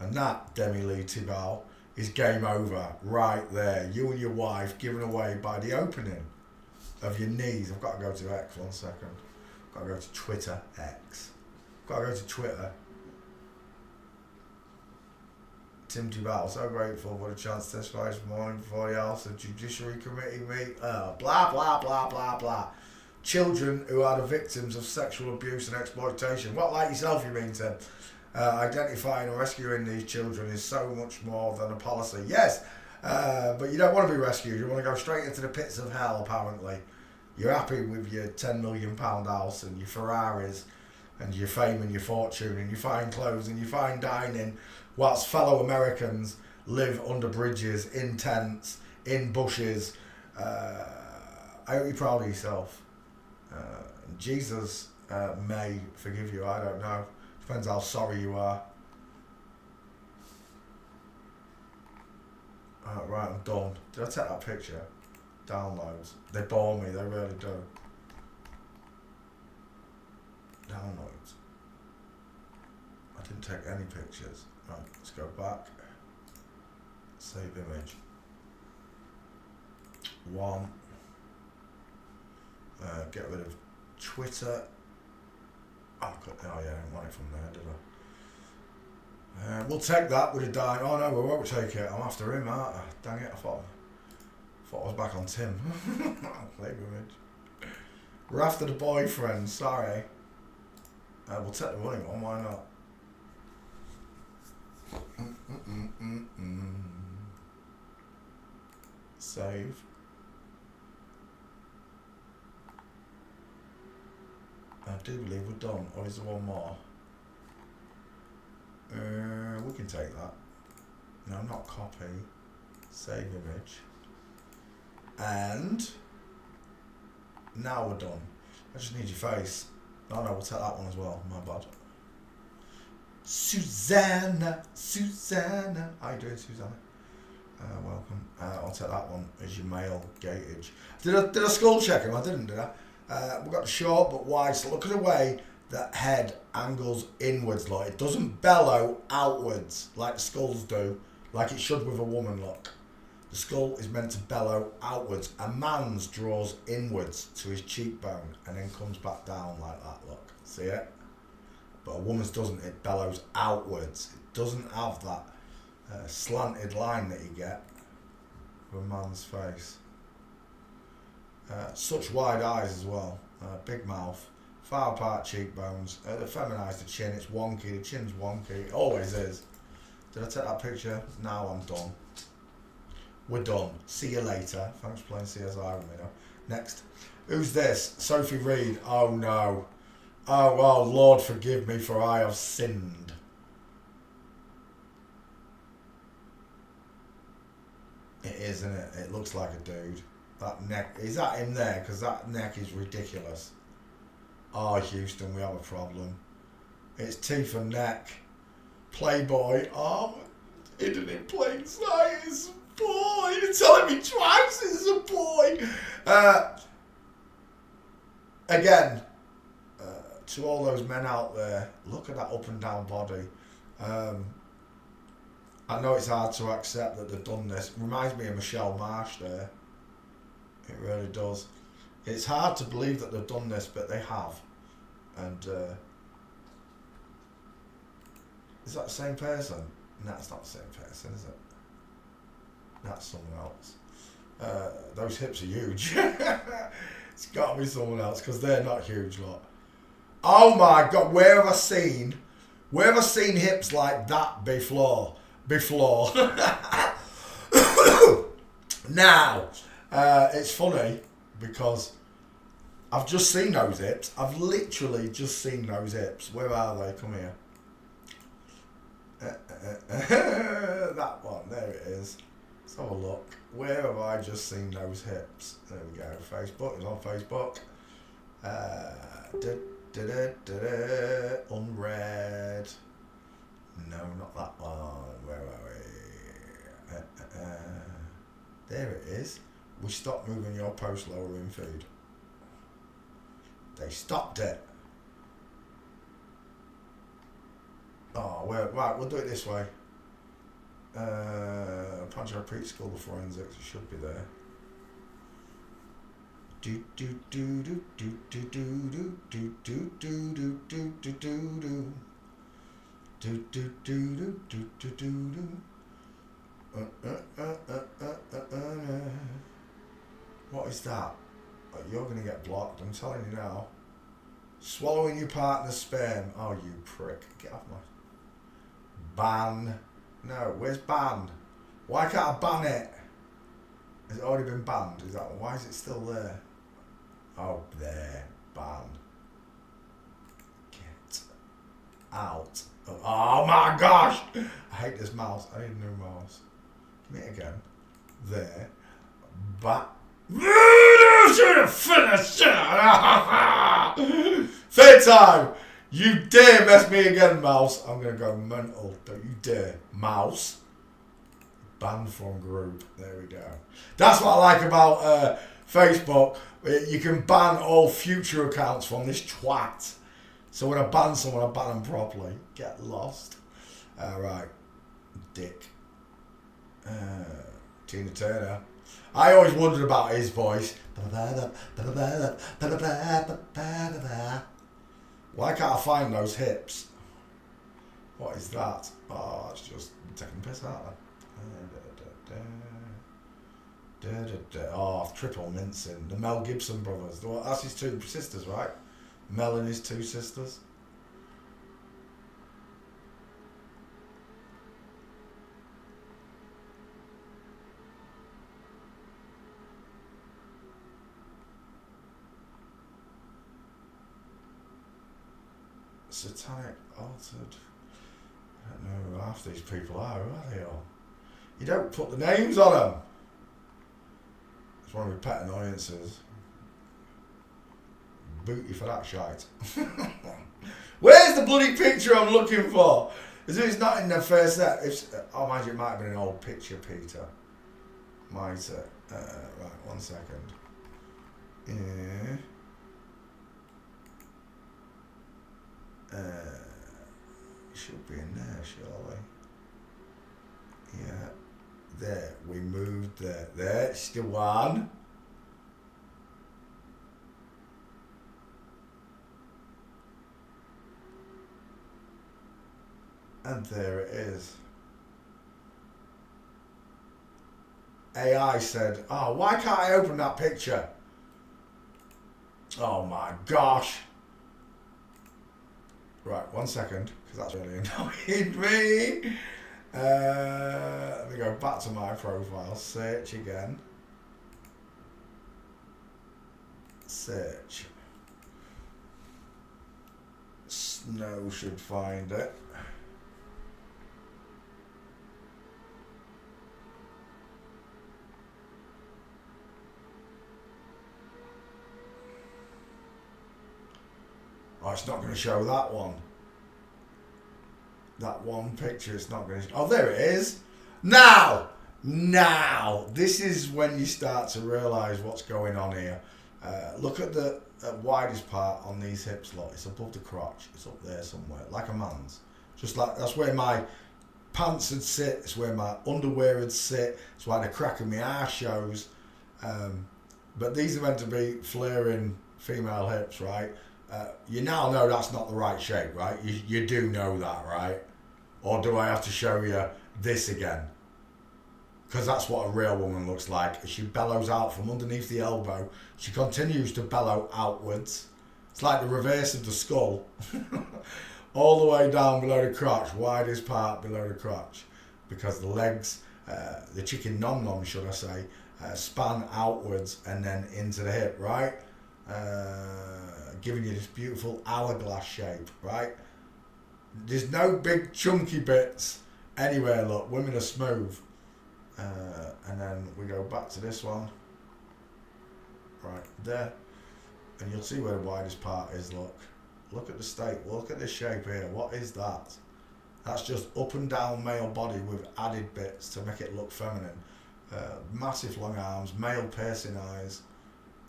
And that, Demi Lee Tibau, is game over right there. You and your wife given away by the opening of your knees. I've got to go to X 1 second. I've got to go to Twitter X. I've got to go to Twitter. Tim Tibau, so grateful for the chance to testify this morning before the House of Judiciary Committee meet. Blah, blah, blah, blah, blah. Children who are the victims of sexual abuse and exploitation. What, like yourself, you mean, Tim? Identifying and rescuing these children is so much more than a policy. Yes, but you don't want to be rescued. You want to go straight into the pits of hell, apparently. You're happy with your £10 million house and your Ferraris and your fame and your fortune and your fine clothes and your fine dining, whilst fellow Americans live under bridges, in tents, in bushes. I hope you're proud of yourself. Jesus may forgive you, I don't know. Depends how sorry you are. Right, I'm done. Did I take that picture? Downloads. They bore me, they really do. Downloads. I didn't take any pictures. Right, let's go back. Save image. 1. Get rid of Twitter. Oh yeah, I didn't want it from there, did I? We'll take that with a die. Oh no, we won't take it. I'm after him, aren't I? Dang it, I thought I was back on Tim. Play image. We're after the boyfriend, sorry. We'll take the running one, why not? Save. I do believe we're done, or is there one more? We can take that. No, not copy. Save image. And now we're done. I just need your face. No, we'll take that one as well. My bad. Susanna. How you doing, Susanna? Welcome. I'll take that one as your male gauge. Did I skull check him? I didn't, did I? We've got short but wide, so look at the way that head angles inwards, like it doesn't bellow outwards like the skulls do. like it should with a woman, look. The skull is meant to bellow outwards. A man's draws inwards to his cheekbone and then comes back down like that, look. See it? But a woman's doesn't, it bellows outwards. It doesn't have that slanted line that you get with a man's face. Such wide eyes as well, big mouth, far apart cheekbones, they feminise the chin, it's wonky, the chin's wonky, it always is. Did I take that picture? Now I'm done. We're done. See you later. Thanks for playing CSI with me now. Next. Who's this? Sophie Reed. Oh no. Oh, Lord forgive me for I have sinned. It is, isn't it? It looks like a dude. That neck. Is that him there? Because that neck is ridiculous. Oh, Houston, we have a problem. It's teeth and neck. Playboy. Oh, hidden in plain sight. It's a boy. You're telling me twice it's a boy. Again, to all those men out there, look at that up and down body. I know it's hard to accept that they've done this. It reminds me of Michelle Marsh there. It really does. It's hard to believe that they've done this, but they have. And is that the same person? No, it's not the same person, is it? That's someone else. Those hips are huge. It's got to be someone else because they're not huge, lot. Oh my God! Where have I seen hips like that before? Now, it's funny because I've just seen those hips. I've literally just seen those hips. Where are they? Come here. That one. There it is. Let's have a look. Where have I just seen those hips? There we go. Facebook. It's on Facebook. Unread. No, not that one. Where are we? There it is. We stopped moving your post lower in feed. They stopped it. Oh, right, we'll do it this way. Pancho Pete School of Forensics, it should be there. Do do do do do do do do do do do do do do do. Do do do do do do do do. What is that? Oh, you're gonna get blocked. I'm telling you now. Swallowing your partner's sperm. Oh, you prick! Get off my. Ban. No, where's ban? Why can't I ban it? Has it already been banned? Is that why is it still there? Oh, there. Ban. Get out. Oh my gosh! I hate this mouse. I need a new mouse. Give me it again. There. But. Third time! You dare mess me again, mouse. I'm gonna go mental. Don't you dare. Mouse. Banned from group. There we go. That's what I like about Facebook. You can ban all future accounts from this twat. So when I ban someone, I ban them properly. Get lost. Right. Dick. Tina Turner. I always wondered about his voice. Why can't I find those hips? What is that? Oh, it's just taking the piss out of it. Oh, triple mincing. The Mel Gibson brothers. That's his two sisters, right? Mel and his two sisters. Satanic altered. I don't know who half these people are. Who are they all? You don't put the names on them. It's one of my pet annoyances. Boot you for that shite. Where's the bloody picture I'm looking for? As if it's not in the first set. Oh, mind you, it might have been an old picture, Peter. Might it? Right, 1 second. Yeah. Should be in there, surely. Yeah. There, we moved there. There's the one. And there it is. AI said, oh, why can't I open that picture? Oh my gosh. Right, 1 second, because that's really annoying me. Let me go back to my profile, search again. Search. Snow should find it. Oh, it's not going to show that one. That one picture, it's not going to... Oh, there it is. Now, this is when you start to realise what's going on here. Look at the widest part on these hips, look. It's above the crotch. It's up there somewhere, like a man's. Just like, that's where my pants would sit. It's where my underwear would sit. It's why the crack of my arse shows. But these are meant to be flaring female hips, right? You now know that's not the right shape, right? You do know that, right? Or do I have to show you this again? Because that's what a real woman looks like. She bellows out from underneath the elbow. She continues to bellow outwards. It's like the reverse of the skull. All the way down below the crotch, widest part below the crotch. Because the legs, the chicken nom-nom, should I say, span outwards and then into the hip, right? Giving you this beautiful hourglass shape, right? There's no big chunky bits anywhere, look. Women are smooth. And then we go back to this one. Right there. And you'll see where the widest part is, look. Look at the state. Look at this shape here. What is that? That's just up and down male body with added bits to make it look feminine. Massive long arms, male piercing eyes.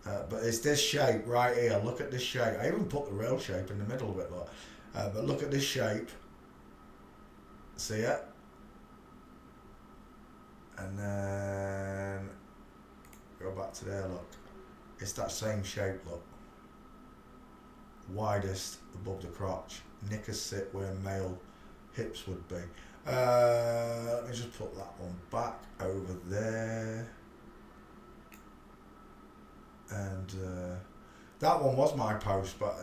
But it's this shape right here. Look at this shape. I even put the real shape in the middle of it, look. But look at this shape. See it? And then go back to there, look. It's that same shape, look. Widest above the crotch. Knickers sit where male hips would be. Let me just put that one back over there. And that one was my post, but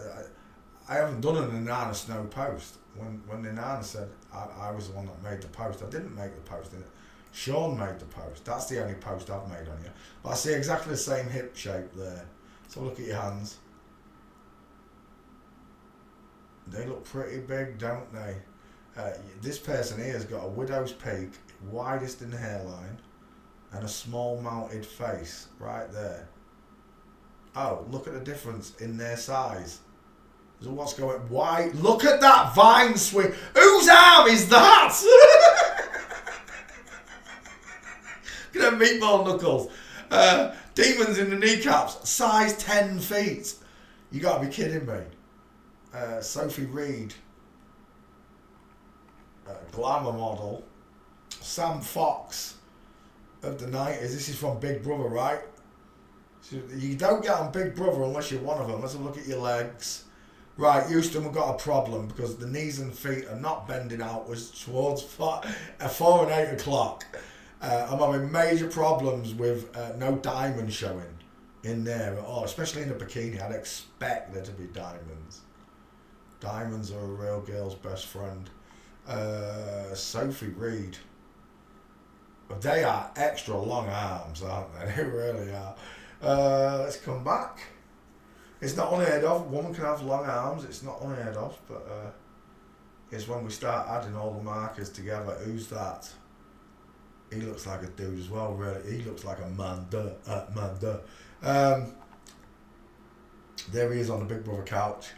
I haven't done an Inanna Snow post. When Inanna said I was the one that made the post, I didn't make the post. Sean made the post. That's the only post I've made on you. But I see exactly the same hip shape there. So look at your hands. They look pretty big, don't they? This person here has got a widow's peak, widest in the hairline, and a small mounted face right there. Oh, look at the difference in their size. So what's going... Why? Look at that vine swing. Whose arm is that? Look at them meatball knuckles. Demons in the kneecaps. Size 10 feet. You got to be kidding me. Sophie Reed. Glamour model. Sam Fox of the 90s. This is from Big Brother, right? You don't get on Big Brother unless you're one of them. Let's have a look at your legs. Right, Houston, we've got a problem because the knees and feet are not bending outwards towards 4 and 8 o'clock. I'm having major problems with no diamond showing in there at all, especially in a bikini. I'd expect there to be diamonds. Diamonds are a real girl's best friend. Sophie Reed. They are extra long arms, aren't they? They really are. Let's come back. It's not unheard of. A woman can have long arms. It's not unheard of, but it's when we start adding all the markers together. Who's that? He looks like a dude as well, really. He looks like a man. There he is on the Big Brother couch.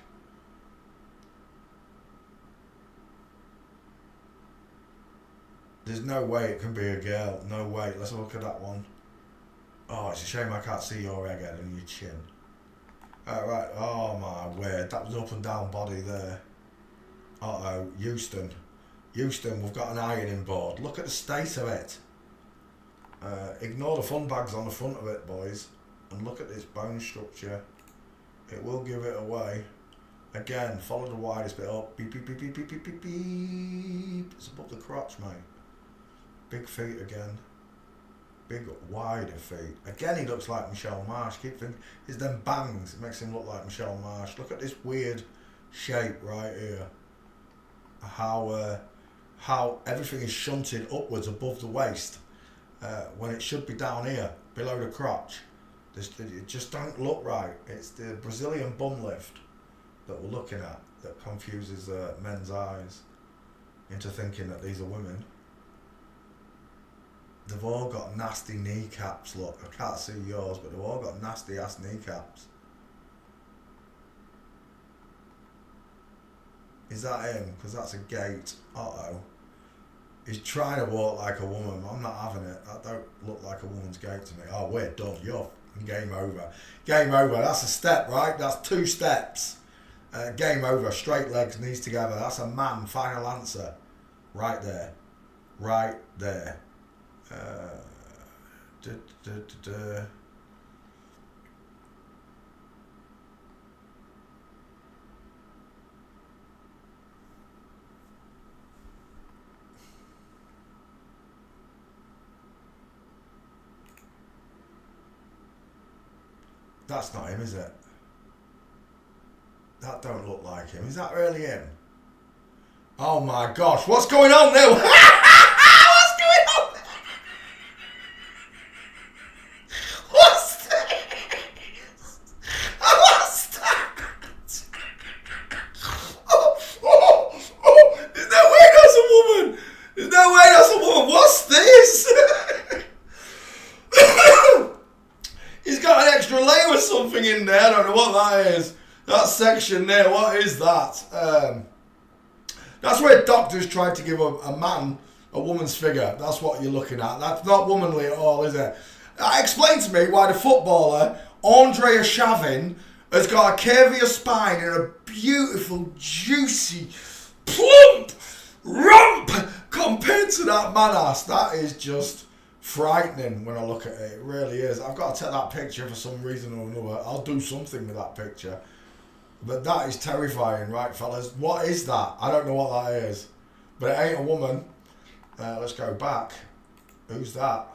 There's no way it can be a girl. No way. Let's look at that one. Oh, it's a shame I can't see your egghead and your chin. Right. Oh my word. That was an up and down body there. Uh-oh. Houston. Houston, we've got an ironing board. Look at the state of it. Ignore the fun bags on the front of it, boys, and look at this bone structure. It will give it away. Again, follow the widest bit up. Beep, beep, beep, beep, beep, beep, beep, beep. It's above the crotch, mate. Big feet again. Big, wider feet. Again, he looks like Michelle Marsh. Keep thinking, it's them bangs. It makes him look like Michelle Marsh. Look at this weird shape right here. How everything is shunted upwards above the waist when it should be down here, below the crotch. It just don't look right. It's the Brazilian bum lift that we're looking at that confuses men's eyes into thinking that these are women. They've all got nasty kneecaps, look. I can't see yours, but they've all got nasty ass kneecaps. Is that him? Because that's a gate. Uh-oh. He's trying to walk like a woman. I'm not having it. That don't look like a woman's gait to me. Oh, we're done. You're game over. Game over. That's a step, right? That's 2 steps. Game over. Straight legs, knees together. That's a man. Final answer. Right there. Right there. That's not him, is it? That don't look like him. Is that really him? Oh my gosh, what's going on there? What's going on there? What's this? What's that? There's no way that's a woman. There's no way that's a woman. What's this? He's got an extra layer of something in there. I don't know what that is. That section there, what is that? That's where doctors tried to give a man a woman's figure. That's what you're looking at. That's not womanly at all, is it? Explain to me why the footballer, Andre Shavin, has got a curvier spine and a beautiful, juicy, plump rump compared to that man ass. That is just frightening when I look at it. It really is. I've got to take that picture for some reason or another. I'll do something with that picture. But that is terrifying, right, fellas? What is that? I don't know what that is. But it ain't a woman. Let's go back. Who's that?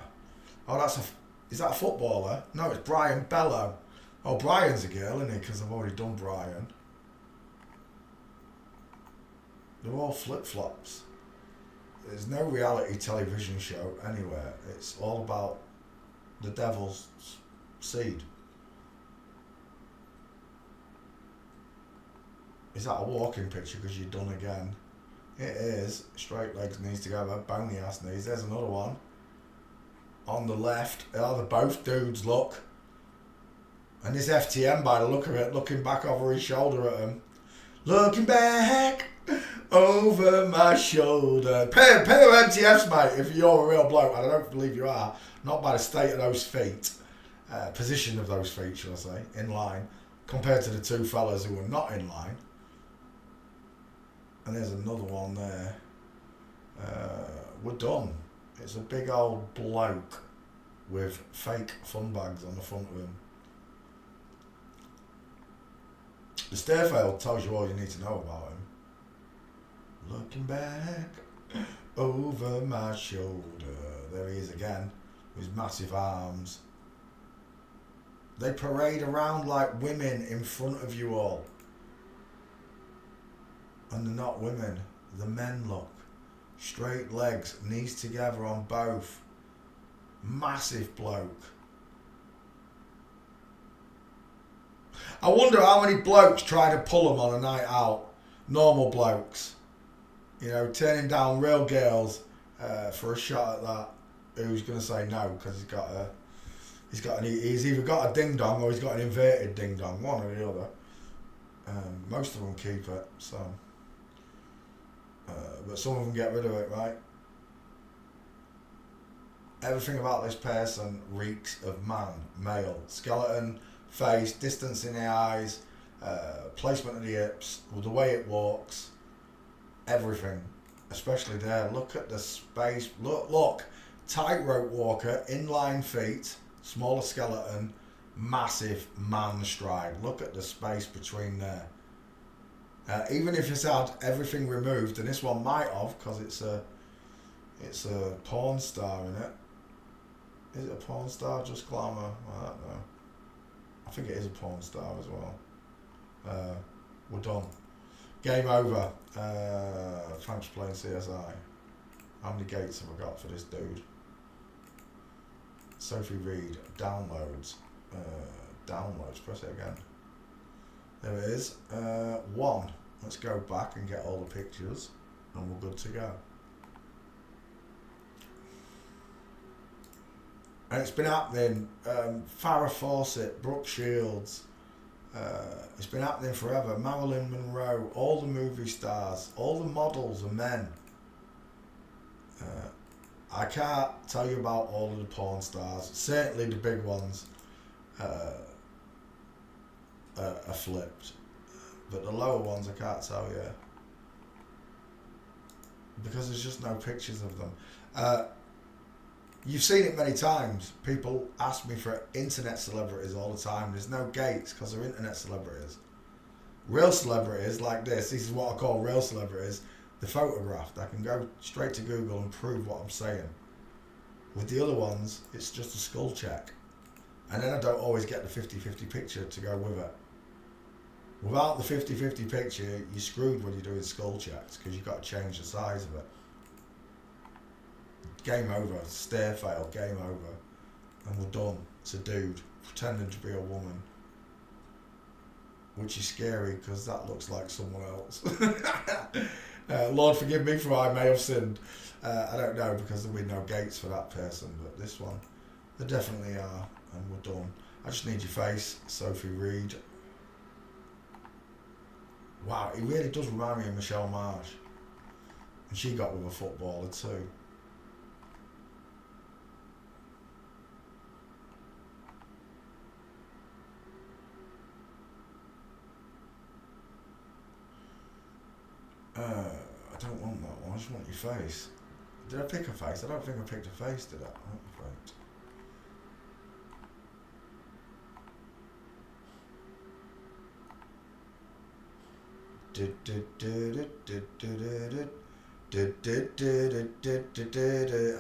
Oh, is that a footballer? No, it's Brian Bello. Oh, Brian's a girl, isn't he? Because I've already done Brian. They're all flip-flops. There's no reality television show anywhere. It's all about the devil's seed. Is that a walking picture because you're done again? It is. Straight legs, knees together, bony ass knees. There's another one. On the left. Oh, they're both dudes, look. And this FTM, by the look of it, looking back over his shoulder at him. Looking back over my shoulder. Pair of MTFs, mate, if you're a real bloke. And I don't believe you are. Not by the state of those feet. Position of those feet, shall I say. In line. Compared to the 2 fellas who were not in line. And there's another one there. We're done. It's a big old bloke with fake fun bags on the front of him. The stairfile tells you all you need to know about him. Looking back over my shoulder. There he is again, with his massive arms. They parade around like women in front of you all. And they're not women, the men look. Straight legs, knees together on both. Massive bloke. I wonder how many blokes try to pull them on a night out. Normal blokes. You know, turning down real girls for a shot at that. Who's going to say no because he's either got a ding dong or he's got an inverted ding dong, one or the other. Most of them keep it, so. But some of them get rid of it, right? Everything about this person reeks of man, male, skeleton, face, distance in the eyes, placement of the hips, the way it walks, everything, especially there. Look at the space. Look, tightrope walker, inline feet, smaller skeleton, massive man stride. Look at the space between there. Even if it's had everything removed, and this one might have, because it's a porn star in it. Is it a porn star? Just glamour? I don't know. I think it is a porn star as well. We're done. Game over. Thanks for playing CSI. How many gates have I got for this dude? Sophie Reed. Downloads. Downloads. Press it again. There it is. 1. Let's go back and get all the pictures, and we're good to go. And it's been happening. Farrah Fawcett, Brooke Shields. It's been happening forever. Marilyn Monroe, all the movie stars, all the models and men. I can't tell you about all of the porn stars. Certainly the big ones are flipped. But the lower ones I can't tell you. Because there's just no pictures of them. You've seen it many times. People ask me for internet celebrities all the time. There's no gates because they're internet celebrities. Real celebrities like this is what I call real celebrities. They're photographed. I can go straight to Google and prove what I'm saying. With the other ones, it's just a skull check. And then I don't always get the 50-50 picture to go with it. Without the 50-50 picture, you're screwed when you're doing skull checks because you've got to change the size of it. Game over. Stare fail. Game over. And we're done. It's a dude pretending to be a woman. Which is scary because that looks like someone else. Lord forgive me for I may have sinned. I don't know because there'll be no gates for that person. But this one, there definitely are. And we're done. I just need your face. Sophie Reed. Wow, it really does remind me of Michelle Marsh. And she got with a footballer too. I don't want that one, I just want your face. Did I pick a face? I don't think I picked a face, did I?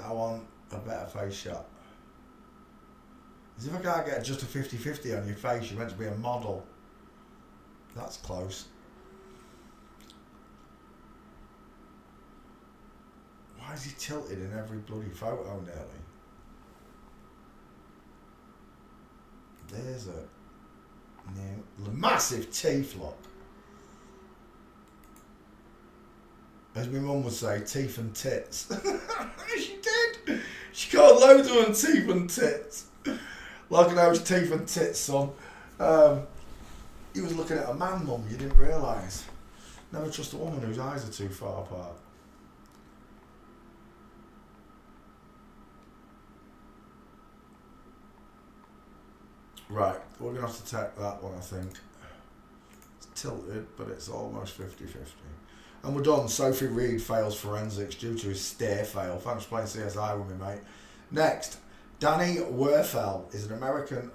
I want a better face shot. As if I can't get just a 50-50 on your face, you're meant to be a model. That's close. Why is he tilted in every bloody photo nearly? There's a massive teeth look. As my mum would say, teeth and tits. She did. She got loads of them teeth and tits. Like those teeth and tits, son. He was looking at a man, mum, you didn't realise. Never trust a woman whose eyes are too far apart. Right, we're going to have to take that one, I think. It's tilted, but it's almost 50-50. And we're done. Sophie Reed fails forensics due to his stare fail. Thanks for playing CSI with me, mate. Next, Danny Werfel is an American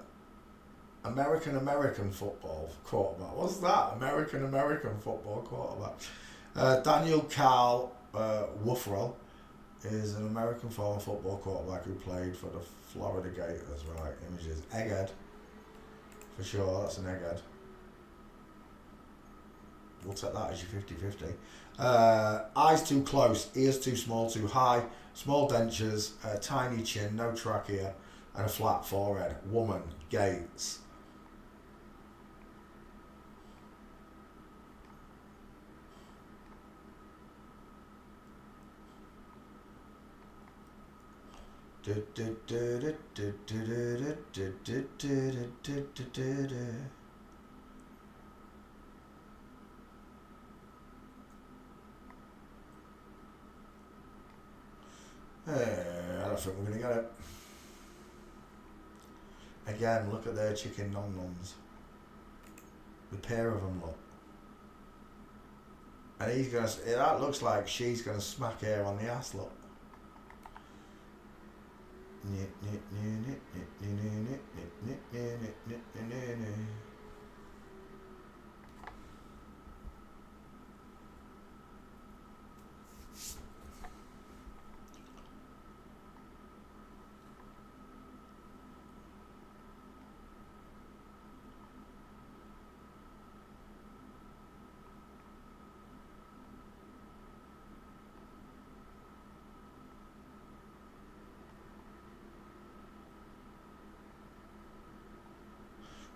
football quarterback. What's that? American football quarterback. Daniel Carl Wuffrell is an American former football quarterback who played for the Florida Gators. Right, images. Egghead. For sure, that's an egghead. We'll take that as your 50-50. Eyes too close, ears too small, too high, small dentures, tiny chin, no trachea, and a flat forehead. Woman, Gates. I don't think we're going to get it. Again, look at their chicken nom-noms. The pair of them, look. And he's going to... That looks like she's going to smack her on the ass, look.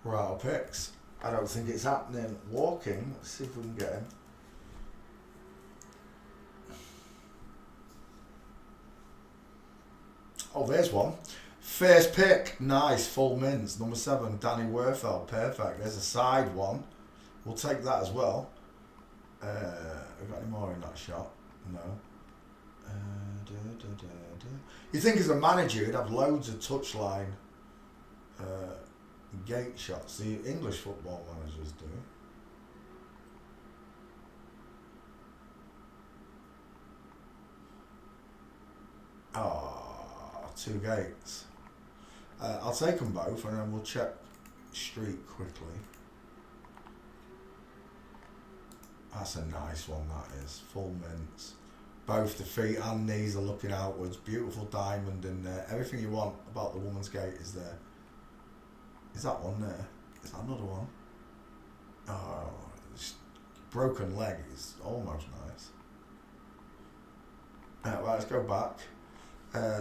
Right, picks. I don't think it's happening. Walking. Let's see if we can get him. Oh, there's one. First pick. Nice. Full mints. Number 7, Danny Werfeld. Perfect. There's a side one. We'll take that as well. We got any more in that shot? No. You think as a manager you'd have loads of touchline gate shots. The English football managers do. Ah, 2 gates. I'll take them both and then we'll check street quickly. That's a nice one, that is. Full mints. Both the feet and knees are looking outwards. Beautiful diamond in there. Everything you want about the woman's gate is there. Is that one there? Is that another one? Oh, broken leg is almost nice. Right, let's go back.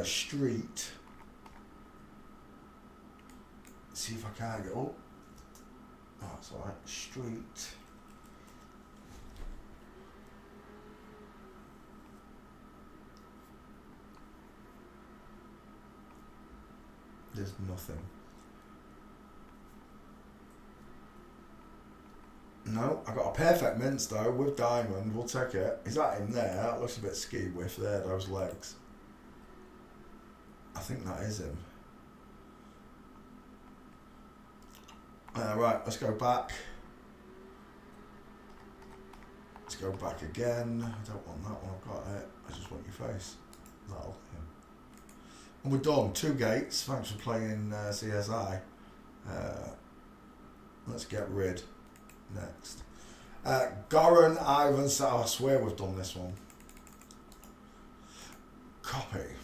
Street. See if I can get up. Oh, that's alright. Street. There's nothing. No, I got a perfect mince though with diamond. We'll take it. Is that in there? That looks a bit ski whiff there. Those legs. I think that is him. Right, let's go back. Let's go back again. I don't want that one. I've got it. I just want your face. That'll. Yeah. And we're done. 2 gates. Thanks for playing CSI. Let's get rid. Next. Goran Ivan. I swear we've done this one. Copy.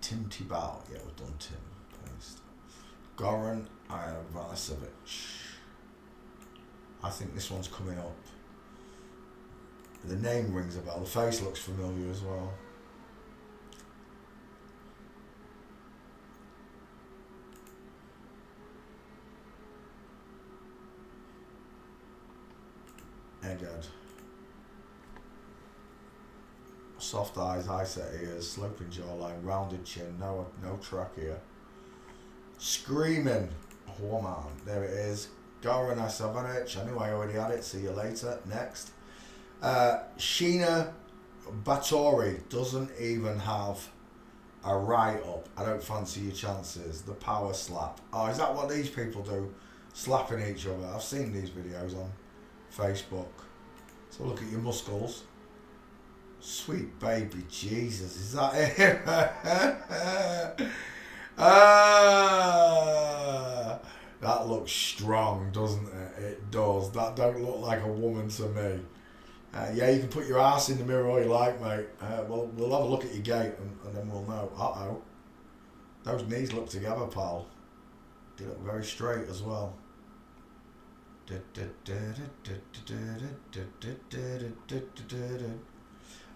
Tim Tebow. Yeah, we've done Tim. Paste. Goran Ivanisevic. I think this one's coming up. The name rings a bell. The face looks familiar as well. Egghead. Soft eyes, high set ears, sloping jawline, rounded chin, no trachea. Screaming woman. There it is. Goran Ivanisevic. I knew I already had it. See you later. Next. Sheena Batory doesn't even have a write-up. I don't fancy your chances. The power slap. Oh, is that what these people do? Slapping each other. I've seen these videos on Facebook. So look at your muscles. Sweet baby Jesus, is that it? That looks strong, doesn't it? It does. That don't look like a woman to me. Yeah, you can put your ass in the mirror all you like, mate. We'll have a look at your gait and then we'll know. Uh-oh. Those knees look together, pal. They look very straight as well.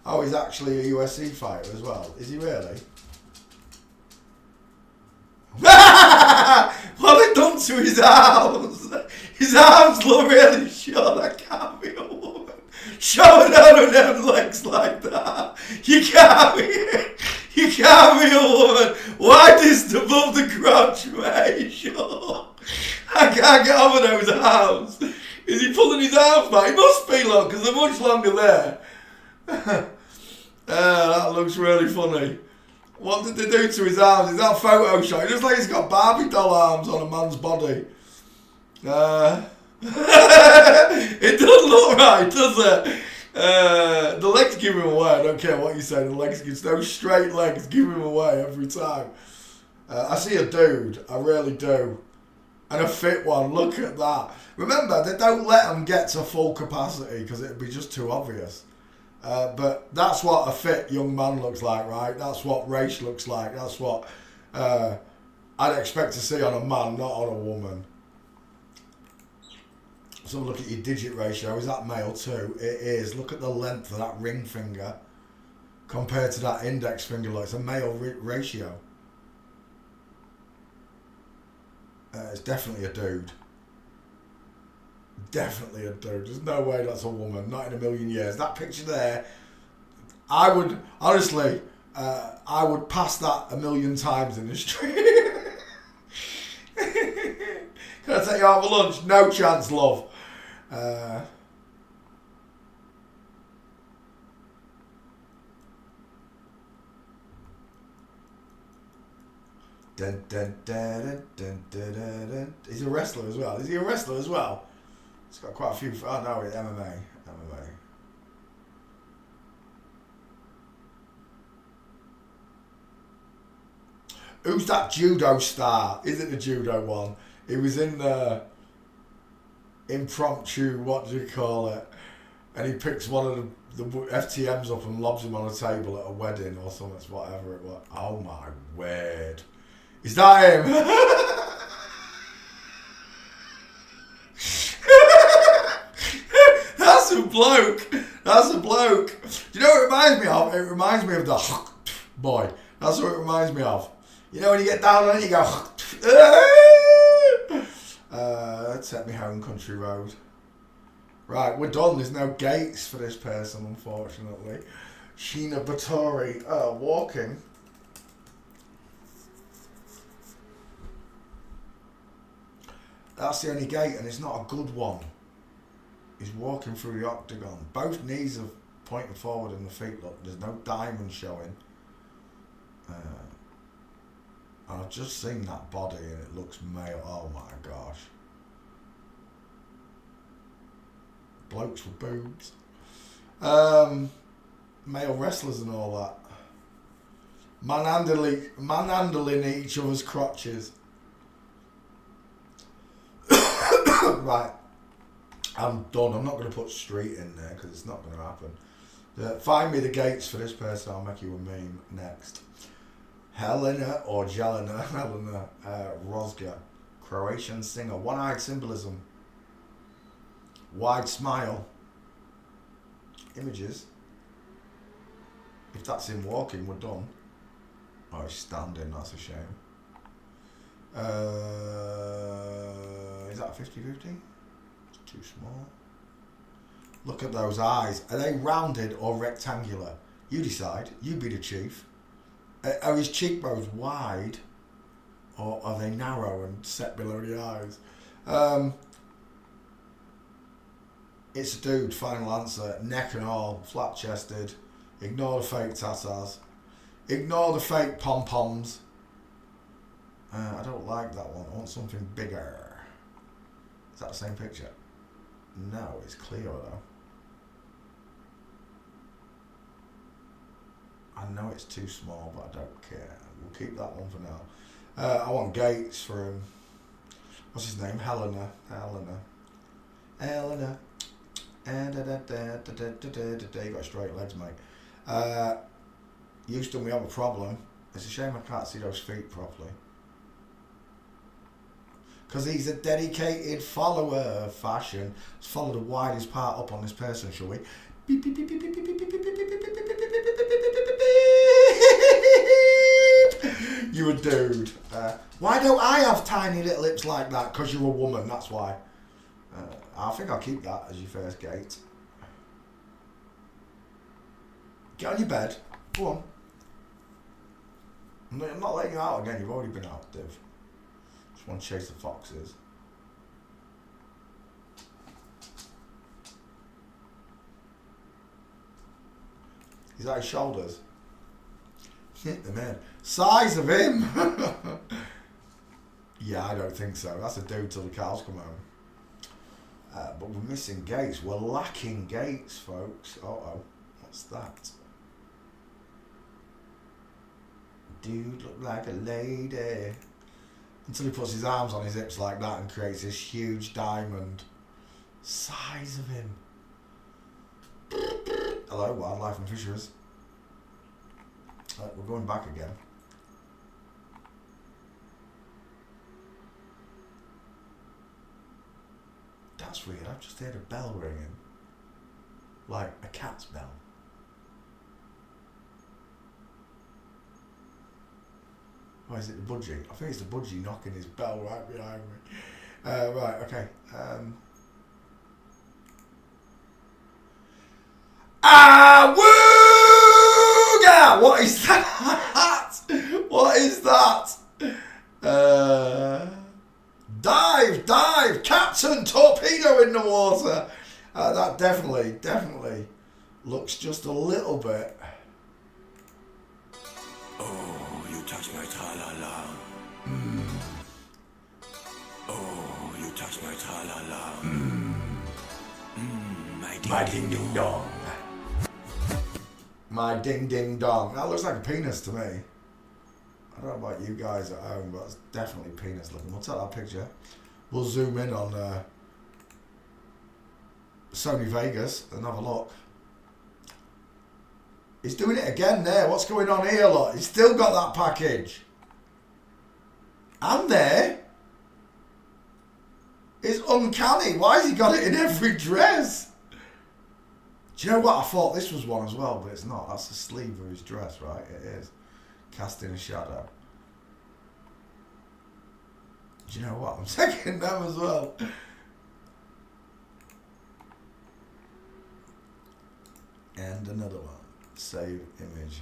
Oh, he's actually a UFC fighter as well. Is he really? What have they done to his arms? His arms look really short. That can't be a woman. Showing out on them legs like that. You can't be a woman. Why this above the crotch, mate? Sure. I can't get over those arms. Is he pulling his arms back? He must be, look, because they're much longer there. That looks really funny. What did they do to his arms? Is that Photoshop? It looks like he's got Barbie doll arms on a man's body. It doesn't look right, does it? The legs give him away. I don't care what you say. The legs, those straight legs give him away every time. I see a dude. I really do. And a fit one. Look at that. Remember, they don't let them get to full capacity because it'd be just too obvious. But that's what a fit young man looks like, right? That's what race looks like. That's what I'd expect to see on a man, not on a woman. So look at your digit ratio. Is that male too? It is. Look at the length of that ring finger compared to that index finger. Look, it's a male ratio. It's definitely a dude. Definitely a dude. There's no way that's a woman. Not in a million years. That picture there, I would, honestly, I would pass that a million times in the street. Can I take you out for lunch? No chance, love. Dun, dun, dun, dun, dun, dun, dun. He's a wrestler as well. Is he a wrestler as well? He's got quite a few. Oh no, it's MMA. MMA. Who's that judo star? Is it the judo one? He was in the impromptu, what do you call it? And he picks one of the FTMs up and lobs him on a table at a wedding or something, whatever it was. Oh my word. Is that him? That's a bloke. That's a bloke. Do you know what it reminds me of? It reminds me of the boy. That's what it reminds me of. You know when you get down on it, you go. Take me home, country road. Right, we're done. There's no gates for this person, unfortunately. Sheena Batori, walking. That's the only gate, and it's not a good one. He's walking through the octagon. Both knees are pointing forward and the feet, look, there's no diamond showing. I've just seen that body and it looks male. Oh my gosh. Blokes with boobs. Male wrestlers and all that. Manhandling each other's crotches. Right. I'm done. I'm not going to put street in there because it's not going to happen. Find me the gates for this person. I'll make you a meme next. Helena or Jelena, Helena Rozga, Croatian singer. One-eyed symbolism. Wide smile. Images. If that's him walking, we're done. Oh, he's standing. That's a shame. Is that 50-50? It's too small. Look at those eyes. Are they rounded or rectangular? You decide. You be the chief. Are his cheekbones wide or are they narrow and set below the eyes? It's a dude, final answer. Neck and all, flat chested. Ignore the fake tatas. Ignore the fake pom-poms. I don't like that one. I want something bigger. Is that the same picture? No, it's clear though. I know it's too small, but I don't care. We'll keep that one for now. I want gates for him. What's his name? Helena. You got straight legs, mate. Houston, we have a problem. It's a shame I can't see those feet properly. Because he's a dedicated follower of fashion. Let's follow the widest part up on this person, shall we? You a dude. Why don't I have tiny little lips like that? Because you're a woman, that's why. I think I'll keep that as your first gate. Get on your bed. Go on. I'm not letting you out again. You've already been out, Div. Just want to chase the foxes. Is that his shoulders? Hit them in. Size of him! Yeah, I don't think so. That's a dude till the cows come home. But we're missing Gates. We're lacking Gates, folks. Uh-oh. What's that? Dude look like a lady. Until he puts his arms on his hips like that and creates this huge diamond. Size of him. Hello, wildlife and fisheries. We're going back again. That's weird. I've just heard a bell ringing. Like a cat's bell. Or is it the budgie? I think it's the budgie knocking his bell right behind me. Right, okay. Wooga! What is that? What is that? Dive! Captain Torpedo in the water! That definitely looks just a little bit. Oh, you touch my tra-la-la. Oh, you touch my tra-la-la. My ding ding dong. My ding ding dong. That looks like a penis to me. I don't know about you guys at home, but it's definitely penis looking. We'll take that picture. We'll zoom in on Sony Vegas and have a look. He's doing it again there. What's going on here, look? He's still got that package. And there. It's uncanny. Why has he got it in every dress? Do you know what? I thought this was one as well, but it's not. That's the sleeve of his dress, right? It is. Casting a shadow. Do you know what? I'm taking them as well. And another one. Save image.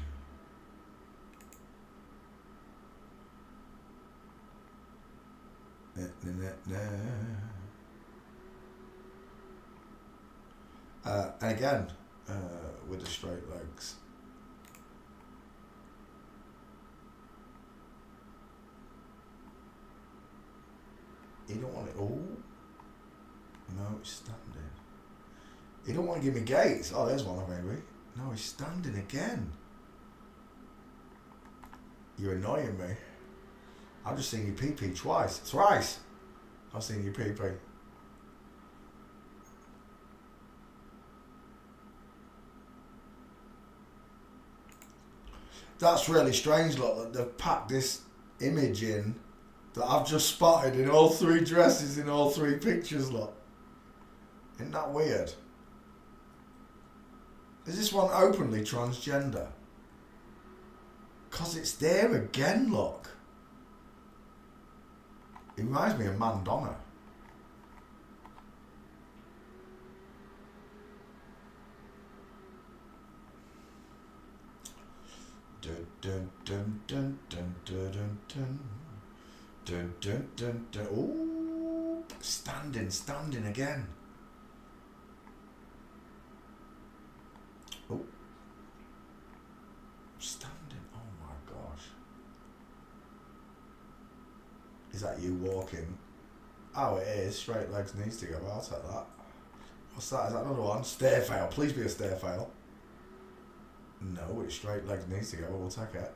And again, with the straight legs. You don't want it all. No, it's standing. You don't want to give me Gates. Oh, there's one maybe. No, he's standing again. You're annoying me. I've just seen you pee-pee twice. Thrice. I've seen you pee-pee. That's really strange, look, that they've packed this image in that I've just spotted in all three dresses in all three pictures, look. Isn't that weird? Is this one openly transgender? Because it's there again, look. It reminds me of Madonna. Dun dun dun dun dun dun dun dun dun dun dun dun. Ooh, standing again. Oh, standing. Oh my gosh. Is that you walking? Oh, it is. Straight legs needs to go. I'll take that. What's that? Is that another one? Stair fail. Please be a stair fail. No, it's straight legs needs to go. We'll take it.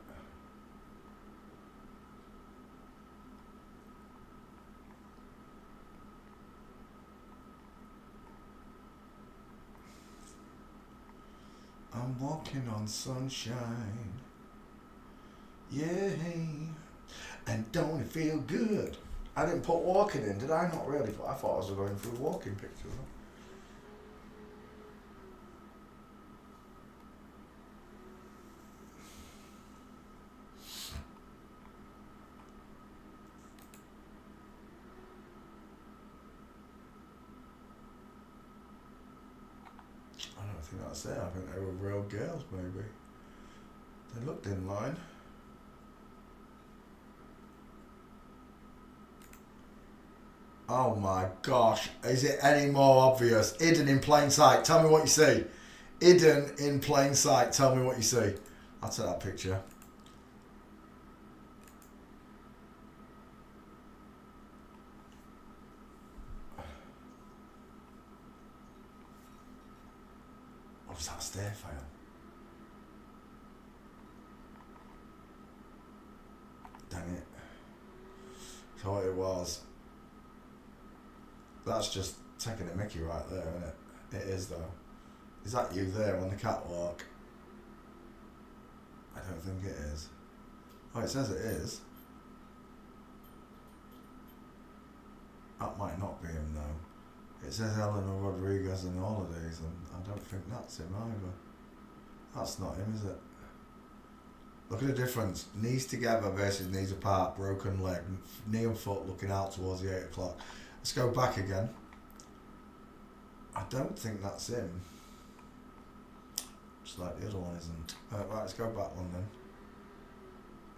I'm walking on sunshine. Yay. And don't it feel good? I didn't put walking in, did I? Not really. I thought I was going through walking pictures. I don't think that's it. I think they were real girls, maybe. They looked in line. Oh my gosh, is it any more obvious? Hidden in plain sight, tell me what you see. Hidden in plain sight, tell me what you see. I'll take that picture. Was that a stair fail? Dang it. Thought it was. That's just taking a mickey right there, isn't it? It is though. Is that you there on the catwalk? I don't think it is. Oh, it says it is. That might not be him though. It says Eleanor Rodriguez and Holidays, and I don't think that's him either. That's not him, is it? Look at the difference. Knees together versus knees apart, broken leg, knee and foot looking out towards the 8 o'clock. Let's go back again. I don't think that's him. Just like the other one isn't. Right, let's go back one then.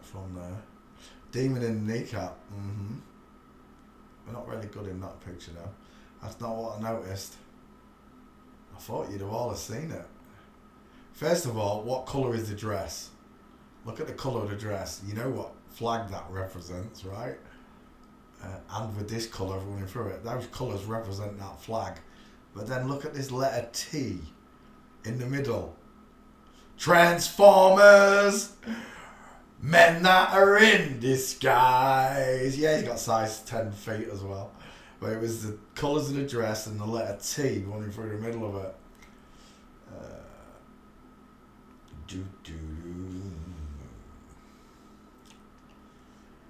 From there. Demon in the kneecap. We're not really good in that picture though. That's not what I noticed. I thought you'd have all seen it. First of all, what colour is the dress? Look at the colour of the dress. You know what flag that represents, right? And with this colour running through it, those colours represent that flag. But then look at this letter T in the middle. Transformers! Men that are in disguise. Yeah, he's got size 10 feet as well. But it was the colours of the dress and the letter T running through the middle of it.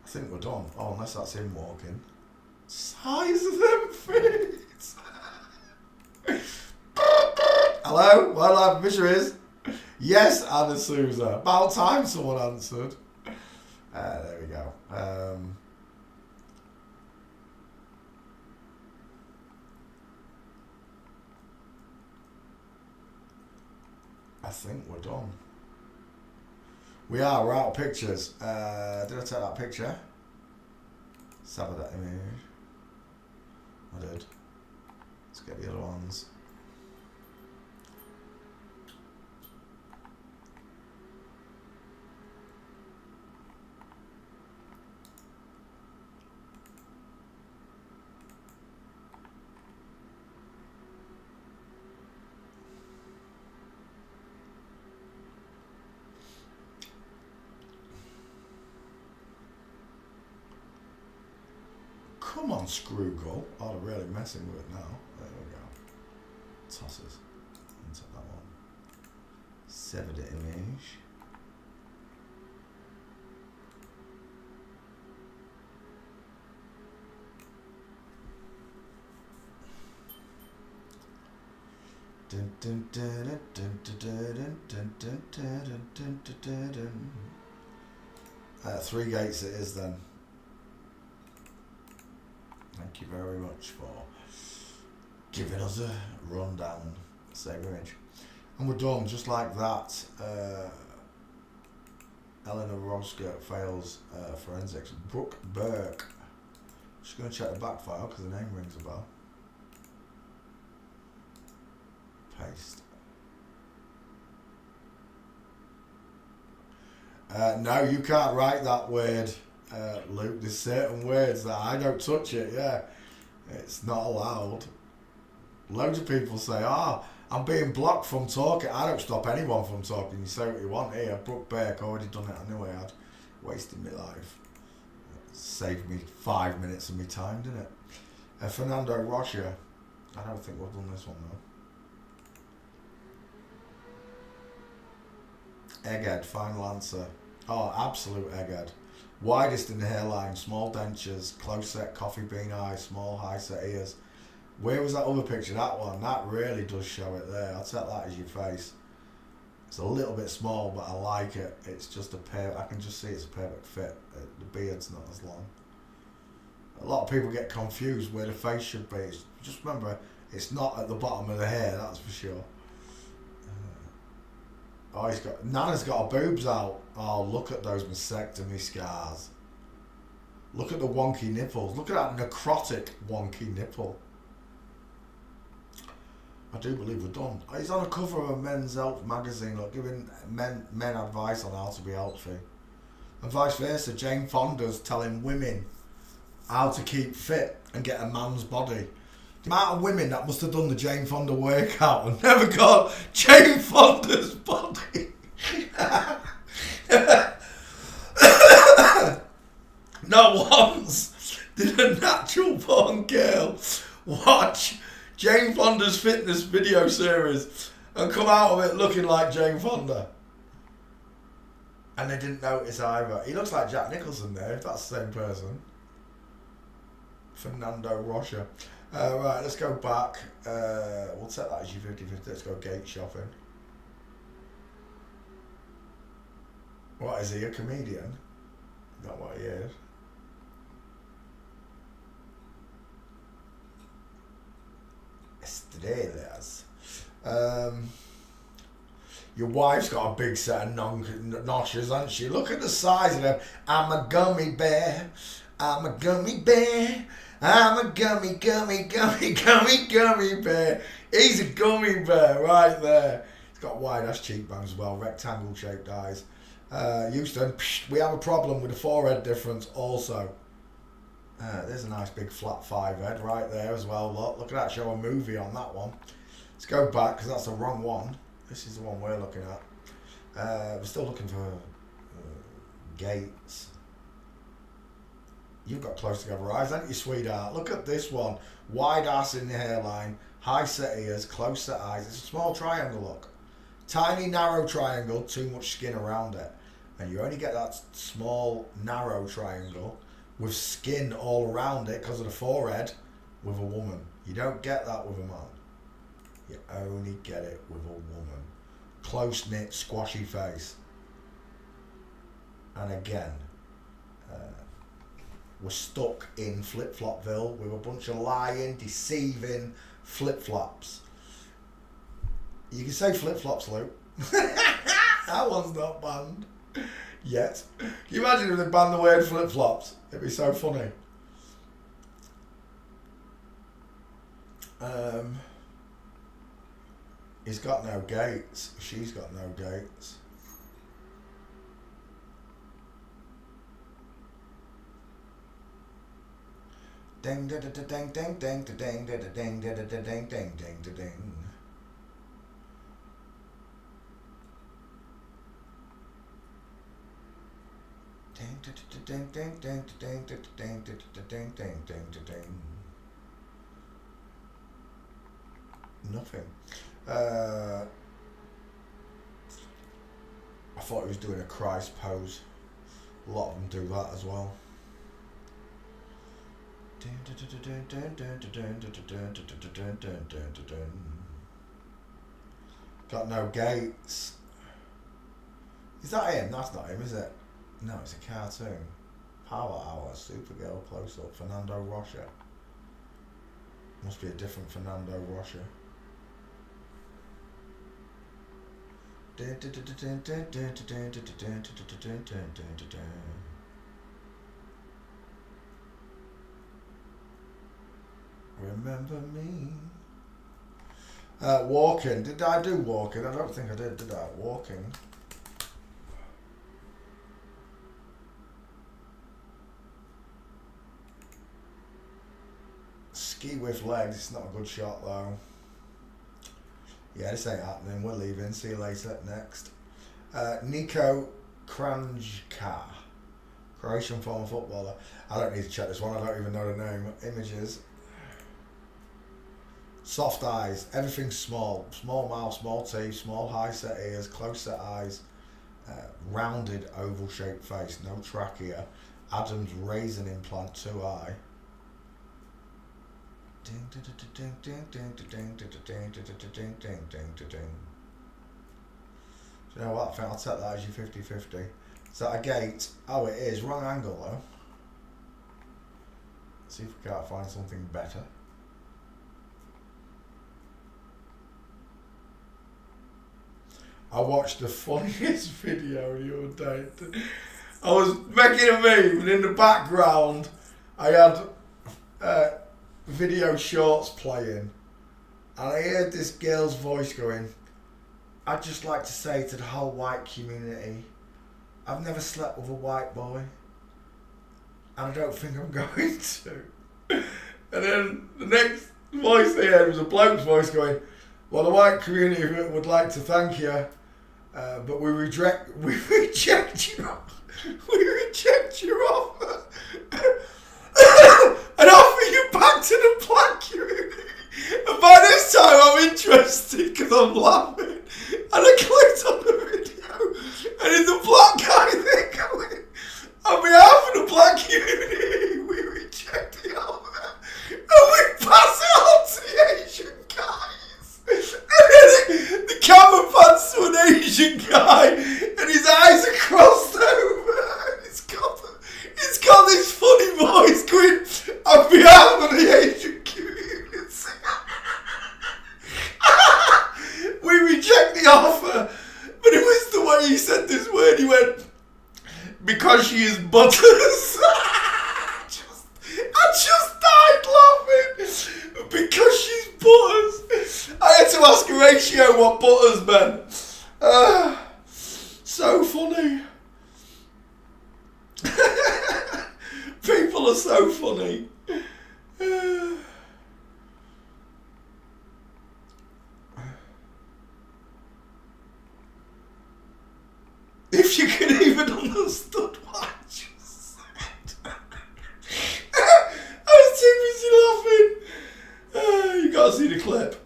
I think we're done. Oh, unless that's him walking. Size of them feet. Hello? Wildlife Fisheries? Yes, Anna Souza. About time someone answered. There we go. I think we're done. We're out of pictures. Did I take that picture? Save that image. I did. Let's get the other ones. Come on, Screwgull. Oh, they're really messing with it now. There we go. Tosses. Into that one. Sever the image. Dun, dun, dun, dun, dun, dun, dun, dun, dun, dun, dun, dun, dun. 3 gates it is then. Thank you very much for giving us a rundown. Save image. And we're done, just like that. Eleanor Rodriguez fails forensics. Brooke Burke. Just going to check the back file because the name rings a bell. Paste. No, you can't write that word. Luke, there's certain words that I don't touch it, yeah. It's not allowed. Loads of people say, I'm being blocked from talking. I don't stop anyone from talking. You say what you want here. Brooke Burke, already done it anyway. I'd wasted my life. It saved me 5 minutes of my time, didn't it? Fernando Rocha. I don't think we've done this one though. Egghead, final answer. Oh, absolute egghead. Widest in the hairline, small dentures, close set coffee bean eyes, small high set ears. Where was that other picture? That one. That really does show it there. I'll take that as your face. It's a little bit small, but I like it. It's just I can just see it's a perfect fit. The beard's not as long. A lot of people get confused where the face should be. Just remember, it's not at the bottom of the hair, that's for sure. Oh, Nana's got her boobs out. Oh, look at those mastectomy scars. Look at the wonky nipples. Look at that necrotic wonky nipple. I do believe we're done. He's on the cover of a Men's Health magazine, look, giving men advice on how to be healthy. And vice versa, Jane Fonda's telling women how to keep fit and get a man's body. amount of women that must have done the Jane Fonda workout and never got Jane Fonda's body. Not once did a natural born girl watch Jane Fonda's fitness video series and come out of it looking like Jane Fonda. And they didn't notice either. He looks like Jack Nicholson there, if that's the same person. Fernando Rocha. Right, let's go back. We'll take that as your 50-50. Let's go gate shopping. What, is he a comedian? Not what he is. Estrellas. Your wife's got a big set of notches, hasn't she? Look at the size of them. I'm a gummy bear. I'm a gummy bear. I'm a gummy bear. He's a gummy bear right there. He's got wide ass cheekbones as well, rectangle shaped eyes. Houston, we have a problem with the forehead difference also. There's a nice big flat 5 head right there as well. Look at that, show a movie on that one. Let's go back because that's the wrong one. This is the one we're looking at. We're still looking for gates. You've got close together eyes, haven't you, sweetheart? Look at this one. Wide ass in the hairline, high set ears, close set eyes. It's a small triangle, look. Tiny, narrow triangle, too much skin around it. And you only get that small, narrow triangle with skin all around it because of the forehead with a woman. You don't get that with a man. You only get it with a woman. Close-knit, squashy face. And again, we're stuck in Flip-Flopville with a bunch of lying, deceiving flip-flops. You can say flip-flops, Luke. That one's not banned yet. Can you imagine if they banned the word flip-flops? It'd be so funny. He's got no gates. She's got no gates. Ding ding ding ding ding ding ding ding ding ding ding ding ding. Nothing. I thought he was doing a Christ pose. A lot of them do that as well. Got no gates. Is that him? That's not him, is it? No, it's a cartoon. Power Hour, Supergirl close up, Fernando Rocha. Must be a different Fernando Rocha. Remember me? Walking. Did I do walking? I don't think I did I? Walking. Ski with legs. It's not a good shot though. Yeah, this ain't happening. We're leaving. See you later. Next. Niko Kranjka. Croatian former footballer. I don't need to check this one. I don't even know the name. Images. Soft eyes. Everything's small. Small mouth, small teeth, small high set ears, close set eyes. Rounded oval shaped face. No trachea. Adam's raisin implant too high. Do you know what? I think I'll take that as your 50-50. Is that a gate? Oh, it is. Wrong angle though. See if we can't find something better. I watched the funniest video the other day. I was making a meme and in the background I had video shorts playing and I heard this girl's voice going, I'd just like to say to the whole white community, I've never slept with a white boy and I don't think I'm going to. And then the next voice they heard was a bloke's voice going, well, the white community would like to thank you, but we reject you. We reject your offer. And offer you back to the black community. And by this time I'm interested because I'm laughing. And I clicked on the video. And it's a black guy there going, on behalf of the black community, we reject the offer. And we pass it on to the Asian guys. And then the camera pans to an Asian guy and his eyes are crossed over. And it's got this funny voice going, on behalf of the Asian community, we reject the offer. But it was the way he said this word. He went, because she is butters. I just died laughing. Because she's butters. I had to ask Horatio what butters meant. So funny. People are so funny. If you could even understood what I just said. I was too busy laughing. You gotta see the clip.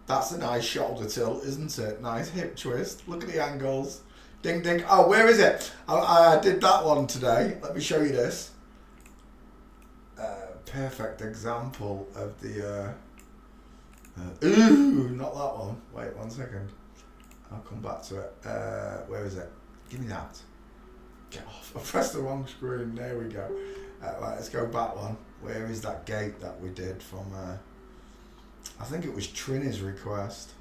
That's a nice shoulder tilt, isn't it? Nice hip twist. Look at the angles. Ding ding. Oh, where is it? I did that one today. Let me show you this. Perfect example of the... ooh, not that one. Wait 1 second. I'll come back to it. Where is it? Give me that. Get off. I pressed the wrong screen. There we go. Right, let's go back one. Where is that gate that we did from... I think it was Trini's request.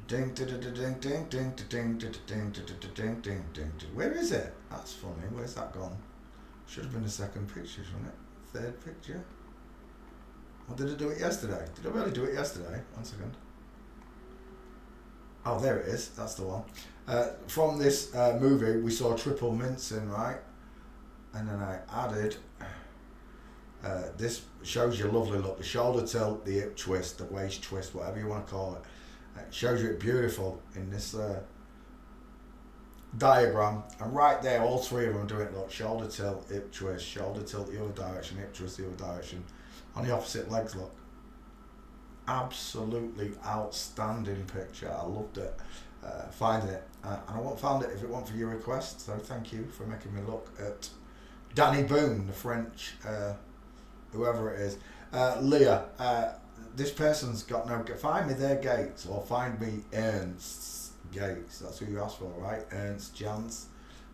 Ding ding ding ding ding ding ding ding ding ding ding ding. Where is it? That's funny. Where's that gone? Should have been the second picture, shouldn't it? Third picture. Or did I do it yesterday? Did I really do it yesterday? 1 second. Oh, there it is. That's the one. From this movie, we saw triple mincing, right? And then I added. This shows you a lovely look. The shoulder tilt, the hip twist, the waist twist, whatever you want to call it. It shows you it beautiful in this diagram. And right there, all three of them do it. Look, shoulder tilt, hip twist, shoulder tilt the other direction, hip twist the other direction. On the opposite legs, look. Absolutely outstanding picture. I loved it. Finding it. And I wouldn't have found it if it weren't for your request. So thank you for making me look at Danny Boone, the French, whoever it is. Leah, this person's got no... Find me their gates, or find me Ernst's gates. That's who you asked for, right? Ernst Jans.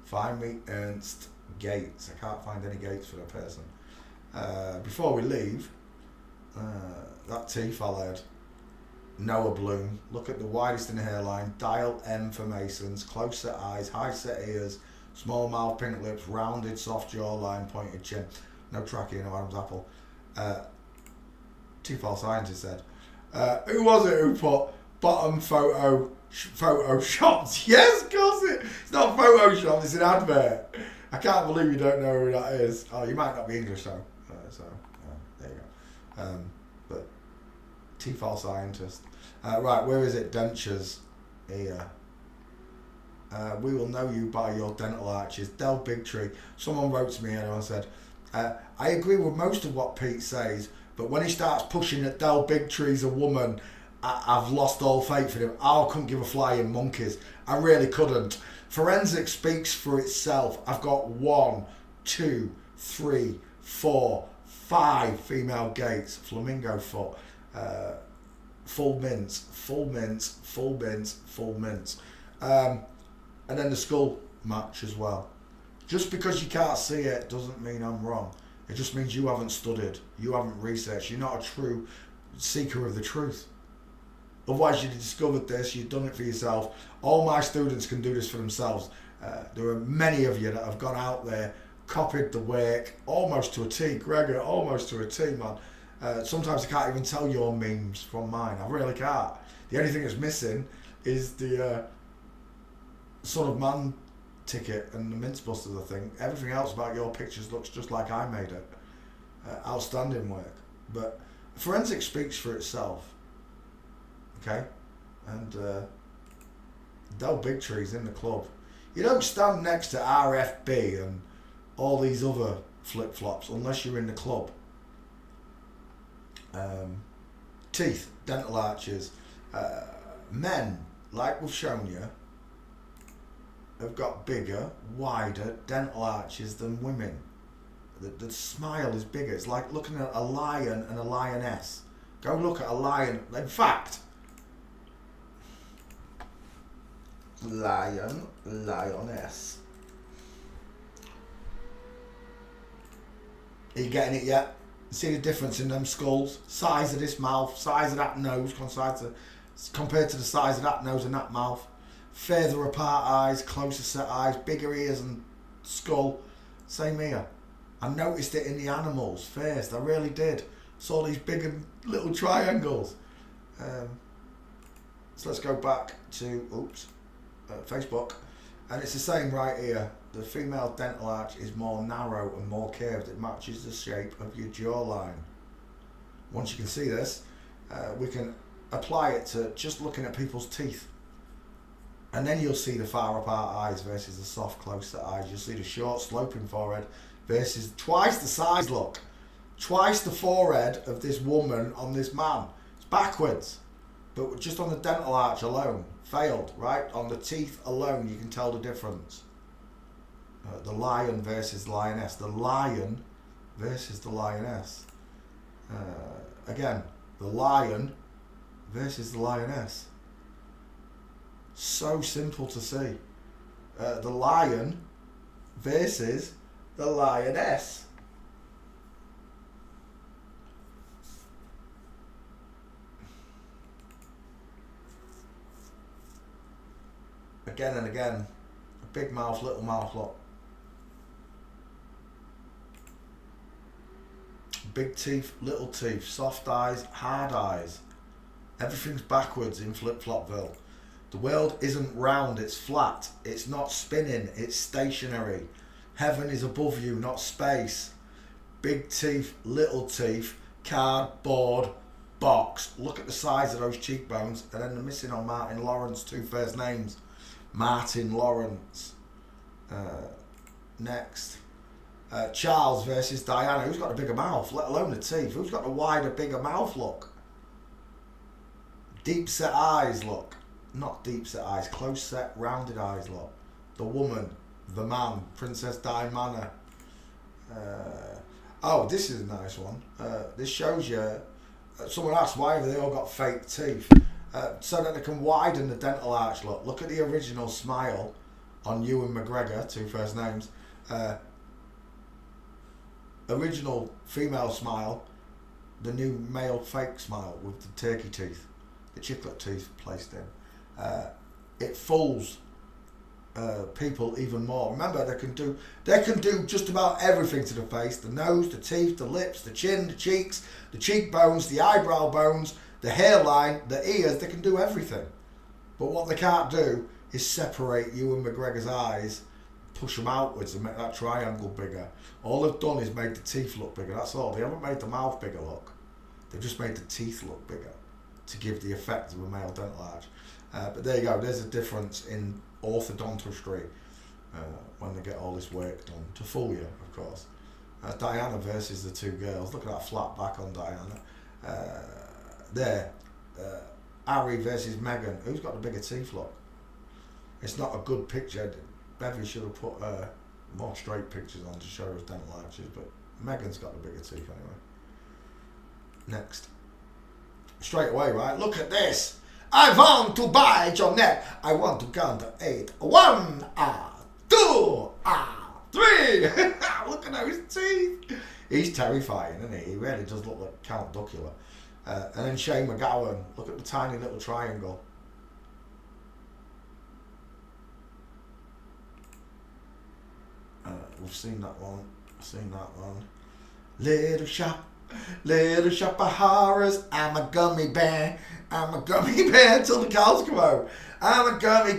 Find me Ernst Gates. I can't find any gates for the person. Before we leave, that teeth I had. Noah Bloom. Look at the widest in the hairline. Dial M for Masons. Close set eyes. High set ears. Small mouth, pink lips. Rounded, soft jawline, pointed chin. No trachea, no Adam's apple. T-File Scientist said. Who was it who put bottom photoshopped? Yes, of course it's not photoshopped, it's an advert. I can't believe you don't know who that is. Oh, you might not be English though. There you go. But T-File Scientist. Right, where is it? Dentures. Here. We will know you by your dental arches. Del Bigtree. Someone wrote to me and said, I agree with most of what Pete says, but when he starts pushing that Del Bigtree's a woman, I've lost all faith in him. I couldn't give a flying monkeys. I really couldn't. Forensic speaks for itself. I've got 1, 2, 3, 4, 5 female gates. Flamingo foot. Full mince, full mince, full mince, full mince. And then the skull match as well. Just because you can't see it doesn't mean I'm wrong. It just means you haven't studied. You haven't researched. You're not a true seeker of the truth. Otherwise you'd have discovered this. You've done it for yourself. All my students can do this for themselves. There are many of you that have gone out there, copied the work almost to a T. Gregor, almost to a T, man. Sometimes I can't even tell your memes from mine. I really can't. The only thing that's missing is the Son of Man ticket and the Mince Busters, I think. Everything else about your pictures looks just like I made it. Outstanding work. But forensic speaks for itself. Okay? And Del Bigtree's in the club. You don't stand next to RFB and all these other flip-flops unless you're in the club. Teeth, dental arches. Men, like we've shown you, have got bigger, wider dental arches than women. The smile is bigger. It's like looking at a lion and a lioness. Go look at a lion. In fact, lion, lioness. Are you getting it yet? See the difference in them skulls? Size of this mouth, size of that nose compared to the size of that nose and that mouth. Further apart eyes, closer set eyes, bigger ears and skull. Same here. I noticed it in the animals first. I really did. Saw these big and little triangles. So let's go back to Facebook, and it's the same right here. The female dental arch is more narrow and more curved. It matches the shape of your jawline. Once you can see this, we can apply it to just looking at people's teeth. And then you'll see the far apart eyes versus the soft close set eyes. You'll see the short sloping forehead versus twice the size, look. Twice the forehead of this woman on this man. It's backwards. But just on the dental arch alone, failed, right? On the teeth alone, you can tell the difference. The lion versus lioness. The lion versus the lioness. Again, the lion versus the lioness. So simple to see. The lion versus the lioness. Again and again. A big mouth, little mouth, look. Big teeth, little teeth, soft eyes, hard eyes. Everything's backwards in Flip-Flopville. The world isn't round, it's flat. It's not spinning, it's stationary. Heaven is above you, not space. Big teeth, little teeth, cardboard box. Look at the size of those cheekbones, and then the missing on Martin Lawrence, two first names. Martin Lawrence. Next. Charles versus Diana. Who's got the bigger mouth, let alone the teeth? Who's got the wider, bigger mouth, look? Deep set eyes, look. Not deep set eyes, close set, rounded eyes, look. The woman, the man, Princess Diana. Oh, this is a nice one. This shows you, someone asked why have they all got fake teeth? So that they can widen the dental arch, look. Look at the original smile on Ewan McGregor, two first names. Original female smile, the new male fake smile with the turkey teeth, the chiclet teeth placed in. It fools people even more. Remember, they can do just about everything to the face: the nose, the teeth, the lips, the chin, the cheeks, the cheekbones, the eyebrow bones, the hairline, the ears. They can do everything, but what they can't do is separate Ewan McGregor's eyes, push them outwards and make that triangle bigger. All they've done is made the teeth look bigger, that's all. They haven't made the mouth bigger, look. They've just made the teeth look bigger to give the effect of a male dental arch. But there you go, there's a difference in orthodontistry when they get all this work done, to fool you, of course. Diana versus the two girls. Look at that flat back on Diana. Harry versus Meghan. Who's got the bigger teeth, look? It's not a good picture. Bevy should have put more straight pictures on to show us dental arches, but Meghan's got the bigger teeth anyway. Next. Straight away, right? Look at this. I want to bite your neck. I want to count to 8. 1, 2, 3. Look at those teeth. He's terrifying, isn't he? He really does look like Count Duckula. And then Shane McGowan. Look at the tiny little triangle. We've seen that one. Little shop of horrors. I'm a gummy bear. I'm a gummy bear till the cows come home. I'm a gummy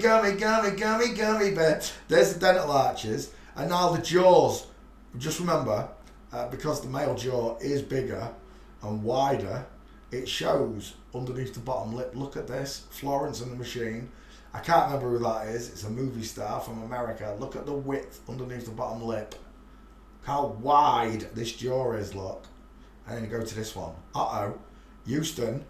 bear. There's the dental arches, and now the jaws. Just remember, because the male jaw is bigger and wider, it shows underneath the bottom lip. Look at this, Florence and the Machine. I can't remember who that is. It's a movie star from America. Look at the width underneath the bottom lip. How wide this jaw is, look. And then you go to this one. Houston,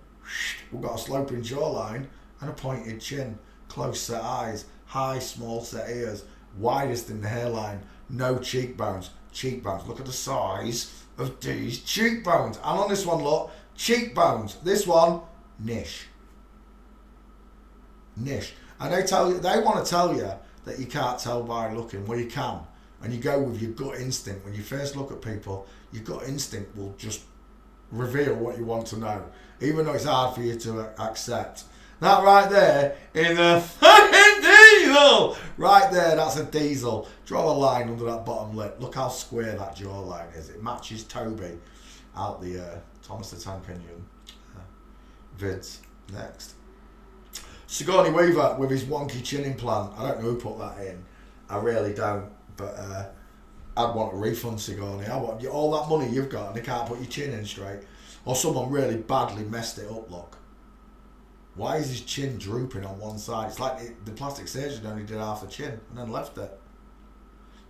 we've got a sloping jawline and a pointed chin, close set eyes, high, small set ears, widest in the hairline, no cheekbones. Cheekbones, look at the size of these cheekbones. And on this one, look, cheekbones. This one, niche. Niche. And they want to tell you that you can't tell by looking. Well, you can. And you go with your gut instinct. When you first look at people, your gut instinct will just reveal what you want to know, even though it's hard for you to accept. That right there is a fucking diesel! Right there, that's a diesel. Draw a line under that bottom lip. Look how square that jawline is. It matches Toby out the Thomas the Tank Engine vids. Next. Sigourney Weaver with his wonky chin implant. I don't know who put that in. I really don't. But I'd want a refund, Sigourney. I want all that money you've got and they can't put your chin in straight. Or someone really badly messed it up, look. Why is his chin drooping on one side? It's like the plastic surgeon only did half the chin and then left it.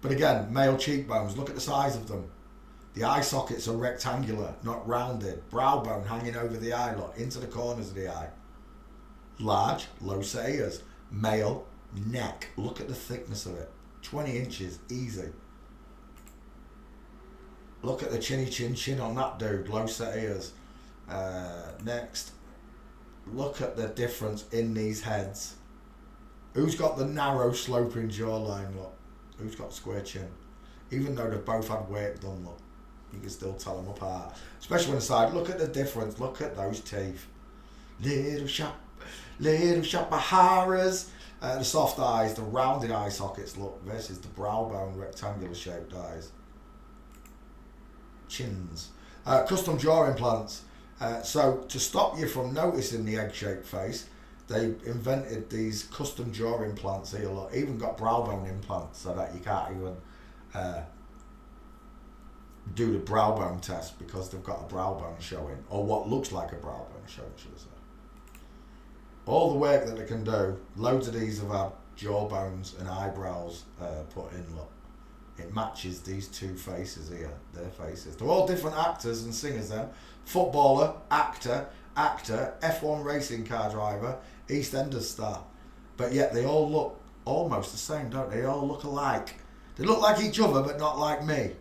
But again, male cheekbones, look at the size of them. The eye sockets are rectangular, not rounded. Brow bone hanging over the eye, look, into the corners of the eye. Large, low set ears. Male neck, look at the thickness of it. 20 inches, easy. Look at the chinny chin on that dude, low set ears. Next. Look at the difference in these heads. Who's got the narrow sloping jawline, look? Who's got square chin? Even though they've both had work done, look. You can still tell them apart. Especially on the side. Look at the difference. Look at those teeth. Little shop Baharas. The soft eyes, the rounded eye sockets, look, versus the brow bone rectangular shaped eyes. Chins. Custom jaw implants. So to stop you from noticing the egg-shaped face, they invented these custom jaw implants here. Look, even got brow bone implants so that you can't even do the brow bone test because they've got a brow bone showing, or what looks like a brow bone showing, should I say. All the work that they can do, loads of these have had jaw bones and eyebrows put in, look. It matches these two faces here, their faces. They're all different actors and singers then. Footballer, actor, F1 racing car driver, EastEnders star. But yet they all look almost the same, don't they? They all look alike. They look like each other, but not like me.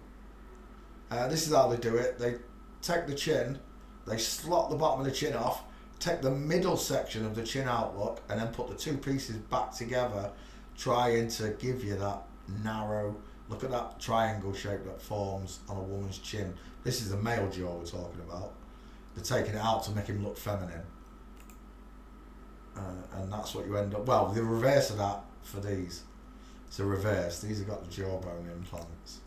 This is how they do it. They take the chin, they slot the bottom of the chin off, take the middle section of the chin out, look, and then put the two pieces back together, trying to give you that narrow, look at that triangle shape that forms on a woman's chin. This is the male jaw we're talking about. They're taking it out to make him look feminine. And that's what you end up, well, the reverse of that for these. It's a reverse. These have got the jawbone implants.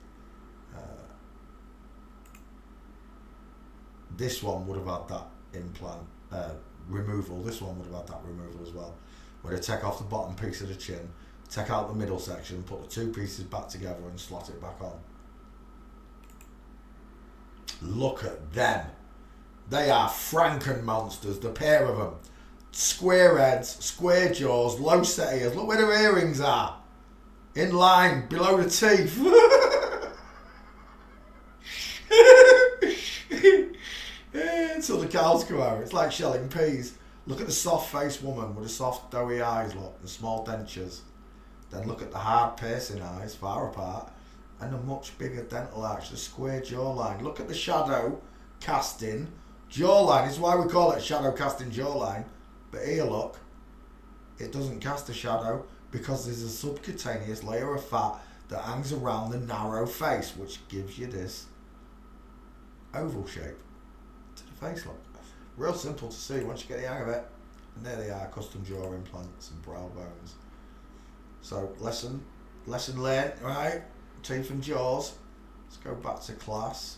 This one would have had that implant removal. This one would have had that removal as well. Where they take off the bottom piece of the chin, take out the middle section, put the two pieces back together and slot it back on. Look at them. They are Franken monsters, the pair of them. Square heads, square jaws, low set ears. Look where their earrings are. In line, below the teeth. Until the cows come out. It's like shelling peas. Look at the soft-faced woman with the soft, doughy eyes, look, and small dentures. Then look at the hard, piercing eyes, far apart, and a much bigger dental arch, the square jawline. Look at the shadow casting jawline. It's why we call it a shadow casting jawline. But here, look, it doesn't cast a shadow because there's a subcutaneous layer of fat that hangs around the narrow face, which gives you this oval shape to the face, look. Real simple to see once you get the hang of it. And there they are, custom jaw implants and brow bones. So lesson learned, right? Teeth and jaws. Let's go back to class.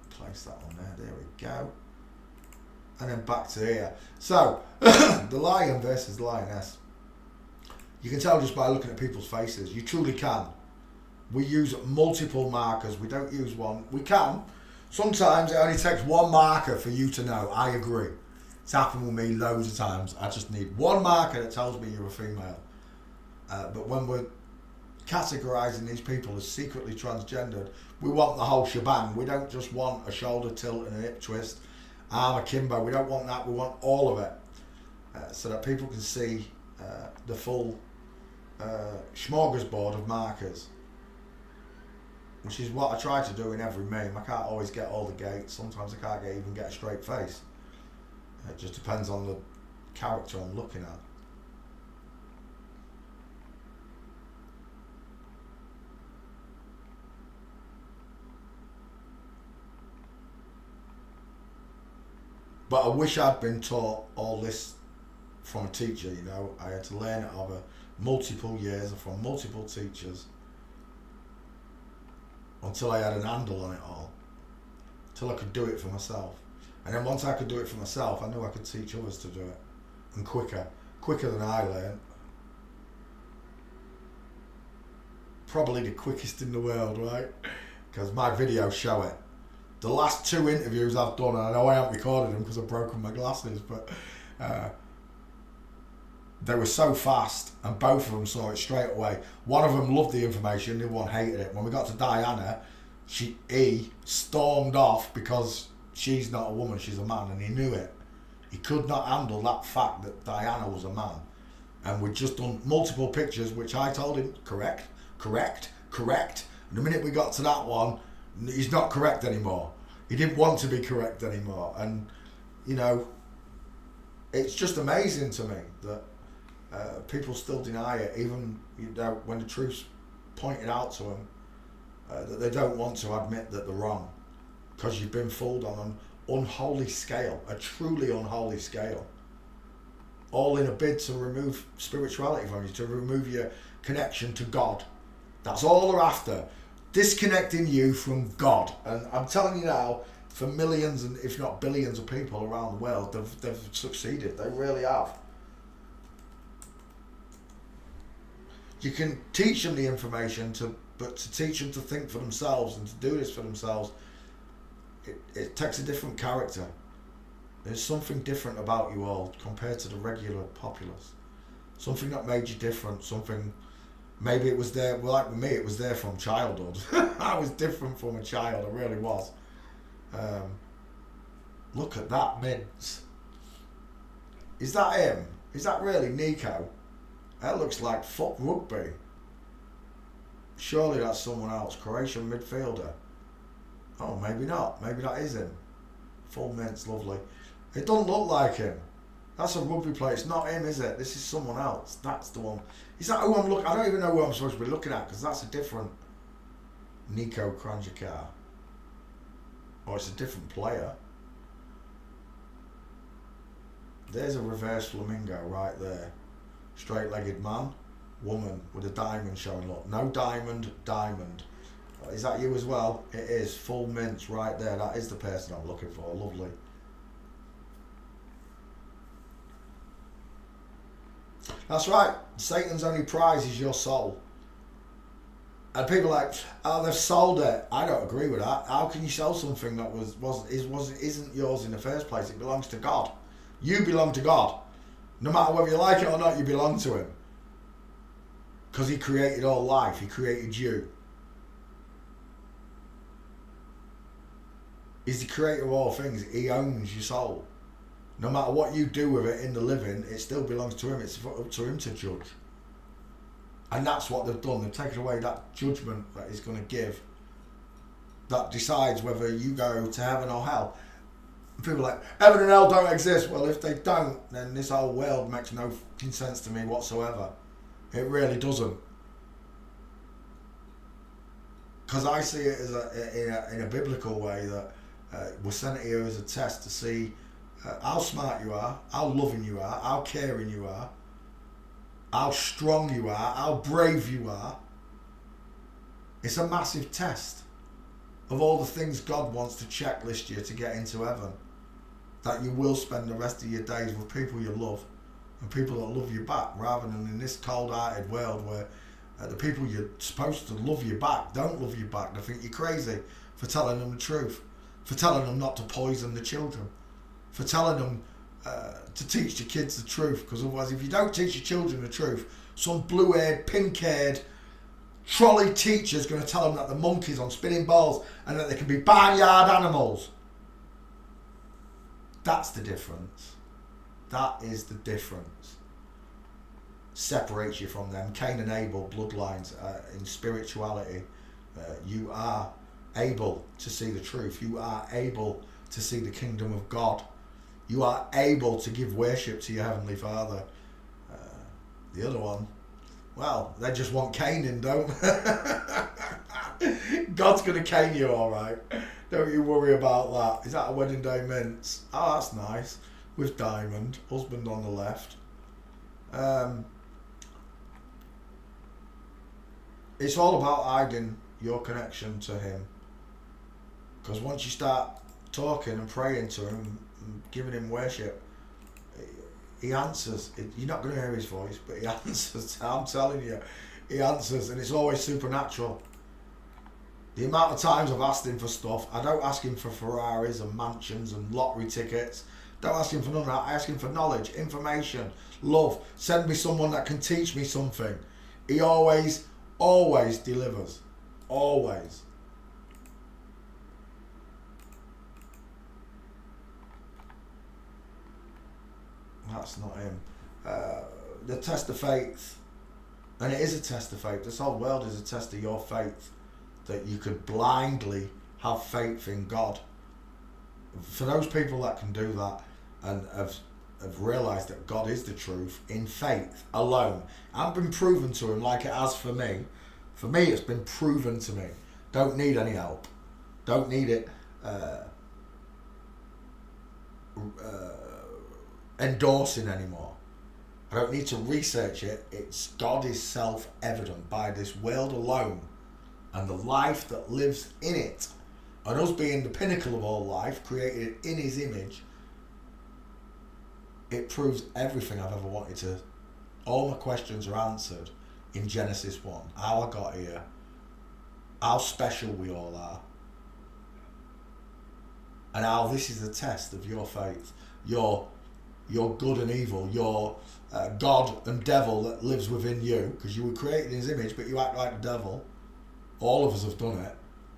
Place that on there. There we go. And then back to here. So the lion versus the lioness. You can tell just by looking at people's faces. You truly can. We use multiple markers. We don't use one. We can. Sometimes it only takes one marker for you to know. I agree. It's happened with me loads of times. I just need one marker that tells me you're a female. But when we're categorising these people as secretly transgendered, we want the whole shebang. We don't just want a shoulder tilt and a hip twist, arm akimbo. We don't want that. We want all of it, so that people can see the full smorgasbord of markers, which is what I try to do in every meme. I can't always get all the gaits. Sometimes I can't even get a straight face. It just depends on the character I'm looking at. But I wish I'd been taught all this from a teacher, you know. I had to learn it over multiple years and from multiple teachers until I had an handle on it all, until I could do it for myself. And then once I could do it for myself, I knew I could teach others to do it, and quicker than I learned. Probably the quickest in the world, right? Because my videos show it. The last 2 interviews I've done, and I know I haven't recorded them because I've broken my glasses, but they were so fast, and both of them saw it straight away. One of them loved the information, the other one hated it. When we got to Diana, he stormed off because she's not a woman, she's a man, and he knew it. He could not handle that fact that Diana was a man. And we'd just done multiple pictures, which I told him, correct. And the minute we got to that one, he's not correct anymore. He didn't want to be correct anymore. And, you know, it's just amazing to me that people still deny it, even, you know, when the truth's pointed out to them, that they don't want to admit that they're wrong, because you've been fooled on an unholy scale, a truly unholy scale, all in a bid to remove spirituality from you, to remove your connection to God. That's all they're after, disconnecting you from God. And I'm telling you now, for millions and if not billions of people around the world, they've succeeded. They really have. You can teach them the information, but to teach them to think for themselves and to do this for themselves, it takes a different character. There's something different about you all compared to the regular populace. Something that made you different, something, maybe it was there, well, like with me, it was there from childhood. I was different from a child, I really was. Look at that mince. Is that him? Is that really Nico? That looks like foot rugby. Surely that's someone else, Croatian midfielder. Oh, maybe not. Maybe that is him. Full mince, lovely. It doesn't look like him. That's a rugby player. It's not him, is it? This is someone else. That's the one. Is that who I'm looking? I don't even know who I'm supposed to be looking at, because that's a different Nico Kranjčar. Or it's a different player. There's a reverse flamingo right there. Straight-legged man, woman with a diamond showing. Look, no diamond. Is that you as well? It is. Full mince right there. That is the person I'm looking for. Lovely. That's right. Satan's only prize is your soul. And people are like, oh, they've sold it. I don't agree with that. How can you sell something that isn't yours in the first place? It belongs to God. You belong to God. No matter whether you like it or not, you belong to him. Because he created all life. He created you. He's the creator of all things. He owns your soul. No matter what you do with it in the living, it still belongs to him. It's up to him to judge. And that's what they've done. They've taken away that judgment that he's going to give, that decides whether you go to heaven or hell. And people are like, heaven and hell don't exist. Well, if they don't, then this whole world makes no fucking sense to me whatsoever. It really doesn't. Because I see it as in a biblical way that we're sent here as a test to see how smart you are, how loving you are, how caring you are, how strong you are, how brave you are. It's a massive test of all the things God wants to checklist you to get into heaven. That you will spend the rest of your days with people you love and people that love you back, rather than in this cold-hearted world where The people you're supposed to love you back don't love you back. They think you're crazy for telling them the truth, for telling them not to poison the children, for telling them to teach the kids the truth. Because otherwise, if you don't teach your children the truth, some blue-haired, pink-haired trolley teacher's going to tell them that the monkey's on spinning balls and that they can be barnyard animals. That's the difference. That is the difference. Separates you from them Cain and Abel bloodlines in spirituality. You are able to see the truth. You are able to see the kingdom of God. You are able to give worship to your Heavenly Father. The other one, well, they just want caning, don't they? God's going to cane you, all right. Don't you worry about that. Is that a wedding day mince? Oh, that's nice. With diamond. Husband on the left. It's all about hiding your connection to Him. Because once you start talking and praying to Him, and giving Him worship, He answers. You're not going to hear His voice, but He answers. I'm telling you, He answers, and it's always supernatural. The amount of times I've asked Him for stuff, I don't ask Him for Ferraris and mansions and lottery tickets. Don't ask Him for none of that. I ask Him for knowledge, information, love. Send me someone that can teach me something. He always delivers. Always. That's not Him. The test of faith, and it is a test of faith. This whole world is a test of your faith, that you could blindly have faith in God. For those people that can do that and have realised that God is the truth in faith alone, and been proven to Him like it has for me. For me, it's been proven to me. Don't need any help. Don't need it endorsing anymore. I don't need to research it. It's God is self-evident by this world alone and the life that lives in it, and us being the pinnacle of all life, created in His image. It proves everything I've ever wanted to. All my questions are answered in Genesis 1. How I got here, how special we all are, and how this is a test of your faith, your good and evil, your God and devil that lives within you, because you were created in His image, but you act like the devil. All of us have done it.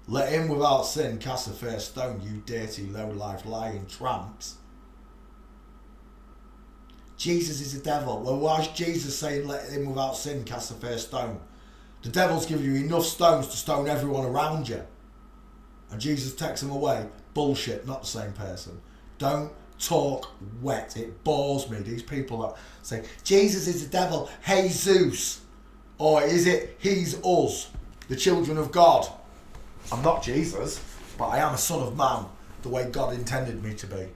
Let him without sin cast the first stone, you dirty, low-life, lying tramps. Jesus is the devil. Well, why is Jesus saying let him without sin cast the first stone? The devil's giving you enough stones to stone everyone around you, and Jesus takes them away. Bullshit, not the same person. Don't talk wet. It bores me, these people that say Jesus is the devil, Jesus, or is it he's us, the children of God? I'm not Jesus, but I am a son of man, the way God intended me to be.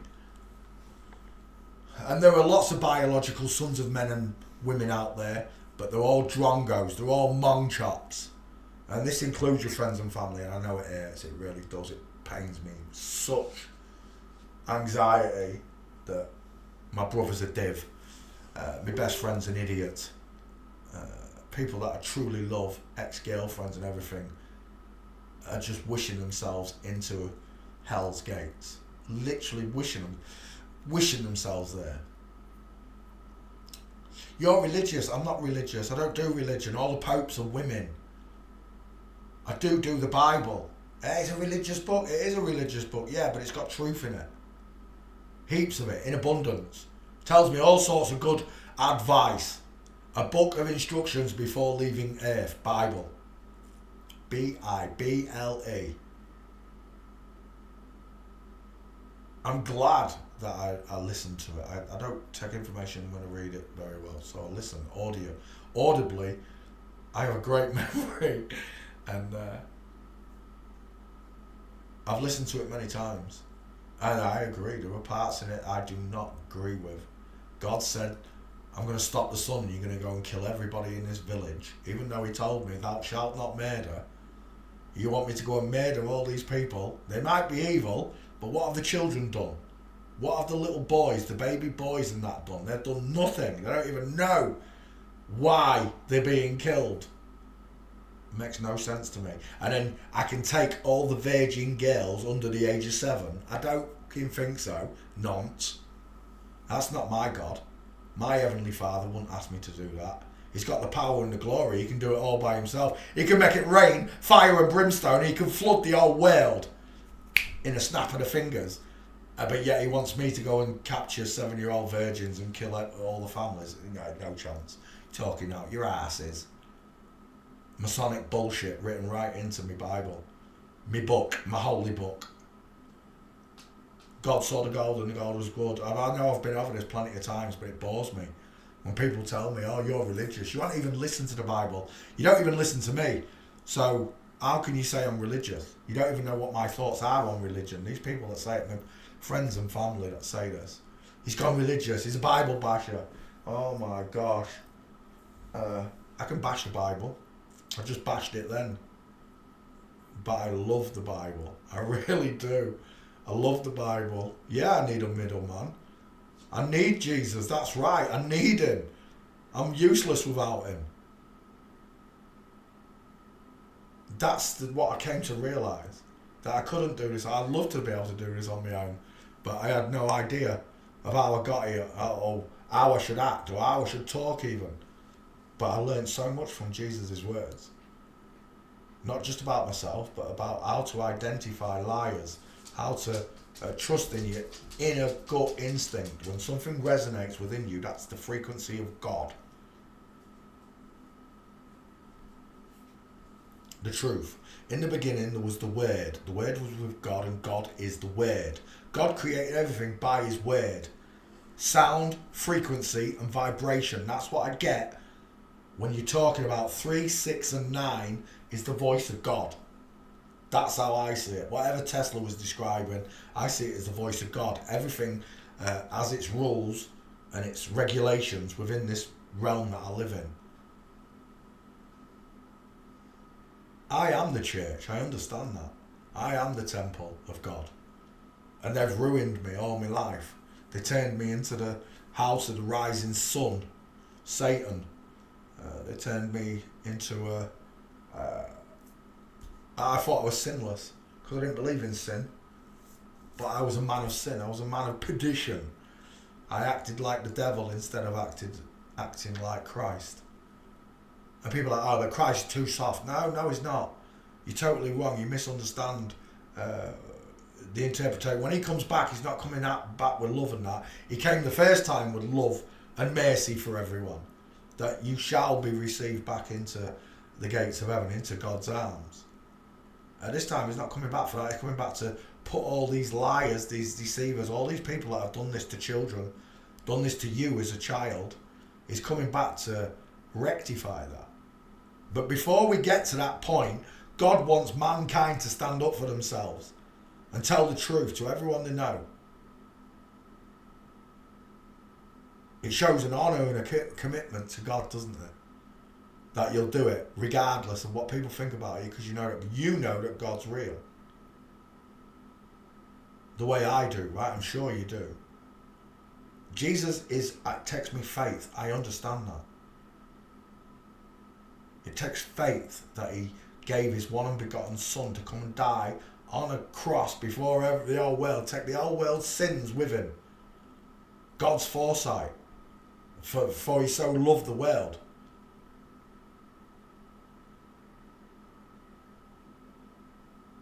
And there are lots of biological sons of men and women out there, but they're all drongos, they're all mong chops. And this includes your friends and family, and I know it hurts, it really does, it pains me such anxiety that my brother's a div, my best friend's an idiot, people that I truly love, ex-girlfriends and everything, are just wishing themselves into hell's gates, literally wishing themselves there. You're religious. I'm not religious. I don't do religion. All the popes are women. I do the Bible. It's a religious book. It is a religious book, yeah, but it's got truth in it. Heaps of it, in abundance. Tells me all sorts of good advice. A book of instructions before leaving Earth. Bible. Bible. I'm glad that I listen to it. I don't take information when I read it very well, so I listen audibly. I have a great memory, and I've listened to it many times, and I agree. There were parts in it I do not agree with. God said, I'm going to stop the sun, you're going to go and kill everybody in this village, even though He told me, thou shalt not murder. You want me to go and murder all these people? They might be evil, but what have the children done? What have the little boys, the baby boys and that done? They've done nothing. They don't even know why they're being killed. Makes no sense to me. And then I can take all the virgin girls under the age of 7. I don't fucking think so. Nonce. That's not my God. My Heavenly Father wouldn't ask me to do that. He's got the power and the glory. He can do it all by himself. He can make it rain, fire and brimstone. He can flood the whole world in a snap of the fingers. But yet he wants me to go and capture 7-year-old virgins and kill all the families. No chance. Talking out your asses. Masonic bullshit written right into my Bible. My book, my holy book. God saw the gold and the gold was good. I know I've been over this plenty of times, but it bores me. When people tell me, oh, you're religious. You won't even listen to the Bible. You don't even listen to me. So how can you say I'm religious? You don't even know what my thoughts are on religion. These people that say it, my friends and family that say this. He's gone religious. He's a Bible basher. Oh my gosh. I can bash the Bible. I just bashed it then. But I love the Bible. I really do. I love the Bible. Yeah, I need a middleman. I need Jesus. That's right. I need him. I'm useless without him. That's what I came to realise. That I couldn't do this. I'd love to be able to do this on my own. But I had no idea of how I got here. Or how I should act. Or how I should talk even. But I learned so much from Jesus' words. Not just about myself, but about how to identify liars. How to trust in your inner gut instinct. When something resonates within you, that's the frequency of God. The truth. In the beginning, there was the Word. The Word was with God, and God is the Word. God created everything by his Word. Sound, frequency, and vibration. That's what I get when you're talking about 3, 6, and 9 is the voice of God. That's how I see it. Whatever Tesla was describing, I see it as the voice of God. Everything has its rules and its regulations within this realm that I live in. I am the church. I understand that. I am the temple of God. And they've ruined me all my life. They turned me into the house of the rising sun, Satan. They turned me into I thought I was sinless because I didn't believe in sin. But I was a man of sin. I was a man of perdition. I acted like the devil instead of acting like Christ. And people are like, oh, but Christ is too soft. No, he's not. You're totally wrong. You misunderstand the interpretation. When he comes back, he's not coming back with love and that. He came the first time with love and mercy for everyone. That you shall be received back into the gates of heaven, into God's arms. This time he's not coming back for that. He's coming back to put all these liars, these deceivers, all these people that have done this to children, done this to you as a child. He's coming back to rectify that. But before we get to that point, God wants mankind to stand up for themselves and tell the truth to everyone they know. It shows an honour and a commitment to God, doesn't it? That you'll do it regardless of what people think about you, because you know that God's real. The way I do, right? I'm sure you do. Jesus takes me faith. I understand that. It takes faith that he gave his one and begotten son to come and die on a cross before the whole world, take the whole world's sins with him. God's foresight. For he so loved the world.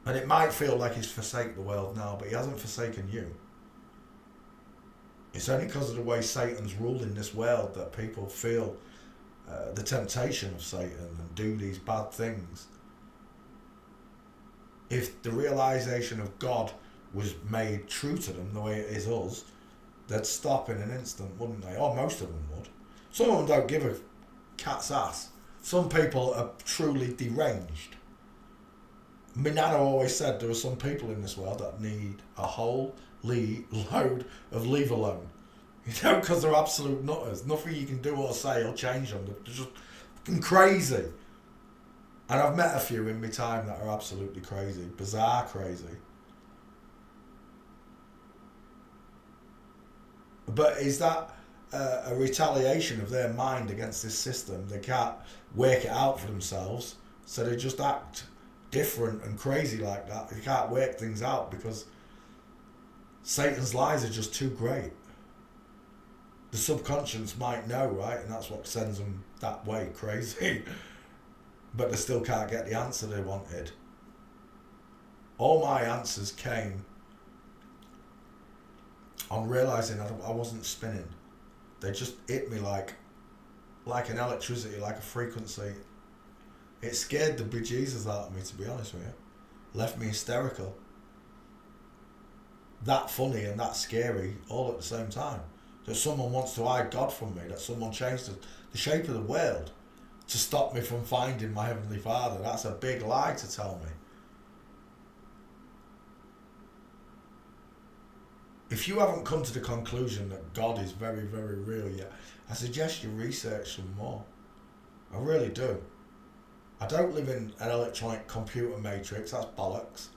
And it might feel like he's forsaken the world now, but he hasn't forsaken you. It's only because of the way Satan's ruling this world that people feel the temptation of Satan and do these bad things. If the realisation of God was made true to them the way it is us, they'd stop in an instant, wouldn't they? Or most of them would. Some of them don't give a cat's ass. Some people are truly deranged. My nana always said there are some people in this world that need a whole load of leave alone. You know, because they're absolute nutters. Nothing you can do or say will change them. They're just fucking crazy. And I've met a few in my time that are absolutely crazy. Bizarre crazy. But is that a retaliation of their mind against this system? They can't work it out for themselves. So they just act different and crazy like that. You can't work things out because Satan's lies are just too great. The subconscious might know, right? And that's what sends them that way, crazy. But they still can't get the answer they wanted. All my answers came on realising I wasn't spinning. They just hit me like an electricity, like a frequency. It scared the bejesus out of me, to be honest with you. Left me hysterical. That funny and that scary all at the same time. That someone wants to hide God from me, that someone changed the shape of the world to stop me from finding my Heavenly Father. That's a big lie to tell me. If you haven't come to the conclusion that God is very, very real yet, I suggest you research some more. I really do. I don't live in an electronic computer matrix, that's bollocks.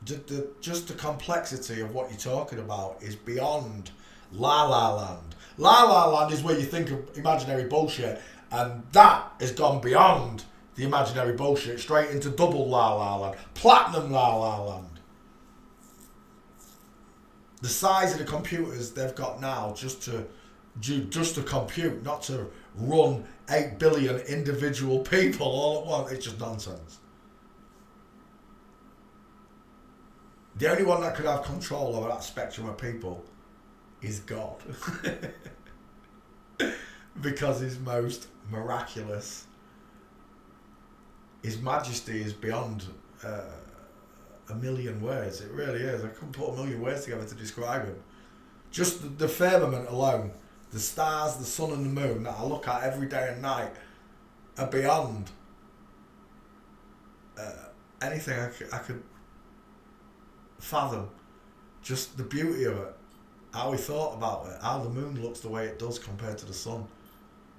Just the complexity of what you're talking about is beyond La La Land. La La Land is where you think of imaginary bullshit, and that has gone beyond the imaginary bullshit, straight into double La La Land, platinum La La Land. The size of the computers they've got now just to compute, not to run 8 billion individual people all at once, it's just nonsense. The only one that could have control over that spectrum of people is God. Because he's most miraculous. His majesty is beyond a million words. It really is. I couldn't put a million words together to describe him. Just the firmament alone, the stars, the sun and the moon that I look at every day and night are beyond anything I could fathom. Just the beauty of it, how he thought about it, how the moon looks the way it does compared to the sun,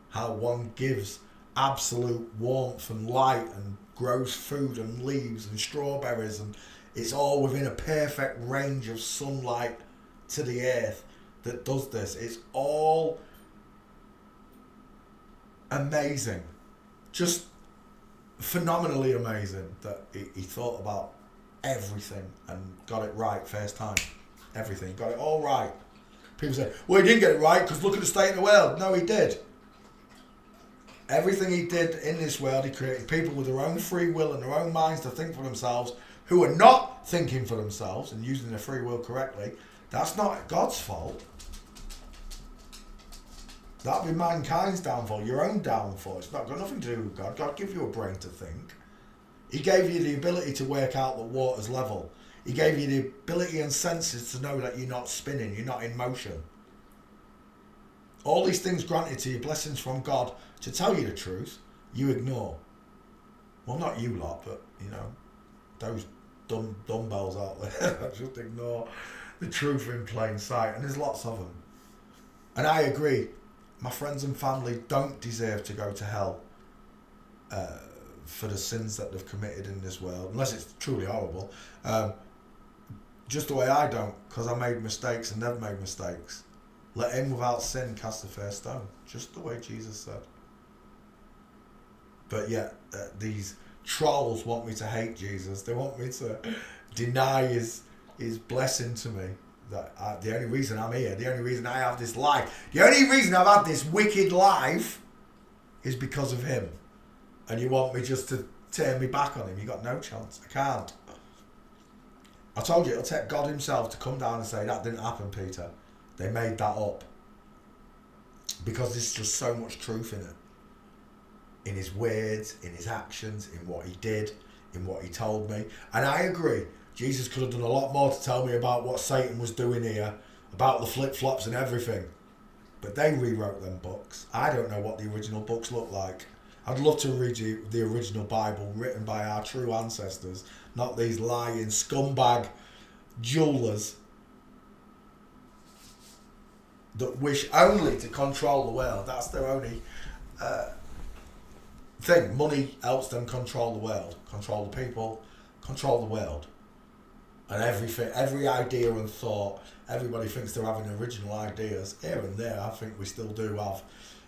how one gives absolute warmth and light and grows food and leaves and strawberries, and it's all within a perfect range of sunlight to the earth that does this. It's all amazing, just phenomenally amazing that he thought about everything and got it right first time. Everything, got it all right. People say, well, he didn't get it right because look at the state of the world. No, he did. Everything he did in this world, he created people with their own free will and their own minds to think for themselves, who are not thinking for themselves and using their free will correctly. That's not God's fault. That'd be mankind's downfall, your own downfall. It's not got nothing to do with God. God gave you a brain to think. He gave you the ability to work out that water's level. He gave you the ability and senses to know that you're not spinning, you're not in motion. All these things granted to you, blessings from God, to tell you the truth, you ignore. Well, not you lot, but, those dumbbells out there just ignore the truth in plain sight. And there's lots of them. And I agree, my friends and family don't deserve to go to hell for the sins that they've committed in this world, unless it's truly horrible. Just the way I don't, because I made mistakes and they've made mistakes. Let him without sin cast the first stone, just the way Jesus said. But yet, these trolls want me to hate Jesus. They want me to deny his blessing to me. That the only reason I'm here, the only reason I have this life, the only reason I've had this wicked life is because of him. And you want me just to turn me back on him? You got no chance. I can't. I told you, it'll take God himself to come down and say, that didn't happen, Peter. They made that up. Because there's just so much truth in it. In his words, in his actions, in what he did, in what he told me. And I agree, Jesus could have done a lot more to tell me about what Satan was doing here, about the flip-flops and everything. But they rewrote them books. I don't know what the original books look like. I'd love to read you the original Bible written by our true ancestors, not these lying scumbag jewelers that wish only to control the world. That's their only thing. Money helps them control the world, control the people, control the world. And everything, every idea and thought, everybody thinks they're having original ideas. Here and there, I think we still do have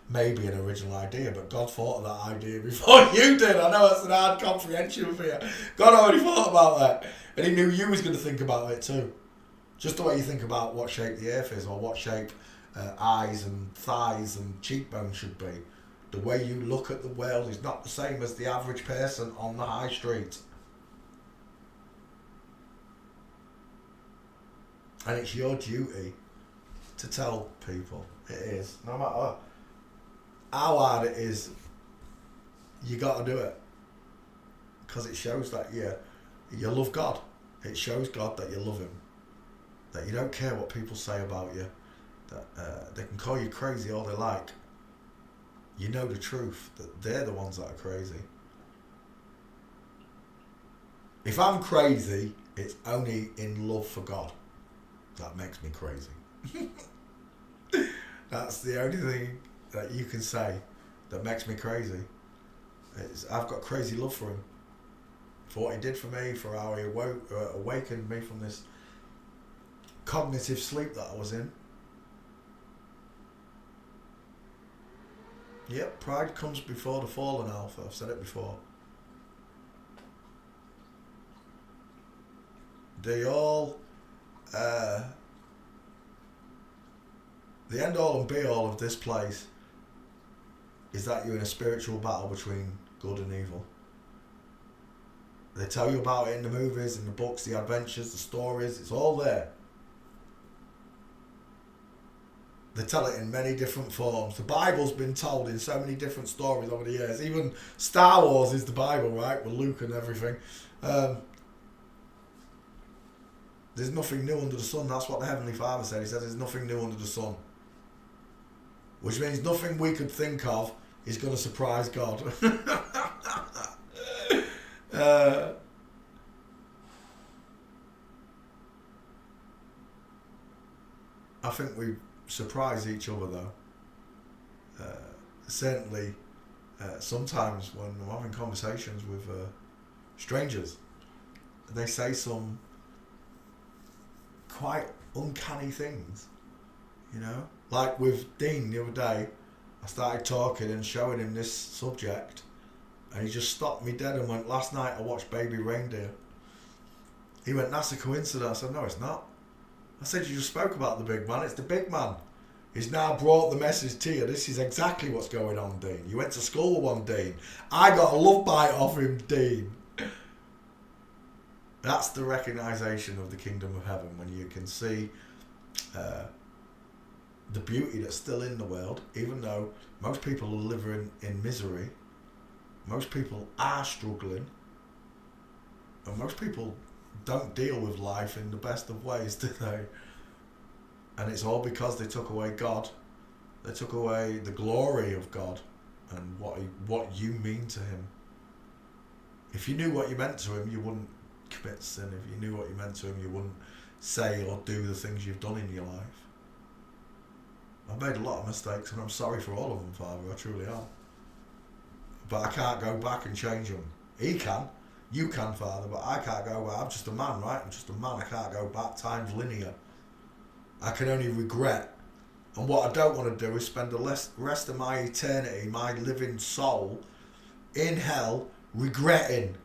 maybe an original idea, but God thought of that idea before you did. I know that's an hard comprehension for you. God already thought about that, and He knew you was going to think about it too. Just the way you think about what shape the earth is, or what shape eyes and thighs and cheekbones should be. The way you look at the world is not the same as the average person on the high street. And it's your duty to tell people. It is. No matter how hard it is, you got to do it. Because it shows that you love God. It shows God that you love Him. That you don't care what people say about you. That they can call you crazy all they like. You know the truth, that they're the ones that are crazy. If I'm crazy, it's only in love for God. That makes me crazy. That's the only thing that you can say that makes me crazy. I've got crazy love for Him. For what He did for me, for how He awakened me from this cognitive sleep that I was in. Yep, pride comes before the fall in Alpha. I've said it before. They all, the end all and be all of this place is that you're in a spiritual battle between good and evil. They tell you about it in the movies, in the books, the adventures, the stories. It's all there. They tell it in many different forms. The Bible's been told in so many different stories over the years. Even Star Wars is the Bible, right? With Luke and everything. There's nothing new under the sun. That's what the Heavenly Father said. He said there's nothing new under the sun. Which means nothing we could think of is going to surprise God. I think we surprise each other though. Certainly, sometimes when I'm having conversations with strangers, they say some quite uncanny things, you know? Like with Dean the other day, I started talking and showing him this subject, and he just stopped me dead and went, "Last night I watched Baby Reindeer." He went, "That's a coincidence." I said, "No, it's not." I said, "You just spoke about the big man. It's the big man. He's now brought the message to you. This is exactly what's going on, Dean. You went to school with one, Dean. I got a love bite off him, Dean." That's the recognition of the kingdom of heaven, when you can see the beauty that's still in the world, even though most people are living in misery. Most people are struggling. And most people don't deal with life in the best of ways, do they? And it's all because they took away God. They took away the glory of God and what you mean to Him. If you knew what you meant to Him, you wouldn't commit sin. If you knew what you meant to Him, you wouldn't say or do the things you've done in your life. I've made a lot of mistakes and I'm sorry for all of them, Father. I truly am. But I can't go back and change them. He can. You can, Father, but I can't go back. I'm just a man, right? I'm just a man. I can't go back. Time's linear. I can only regret. And what I don't want to do is spend the rest of my eternity, my living soul, in hell, regretting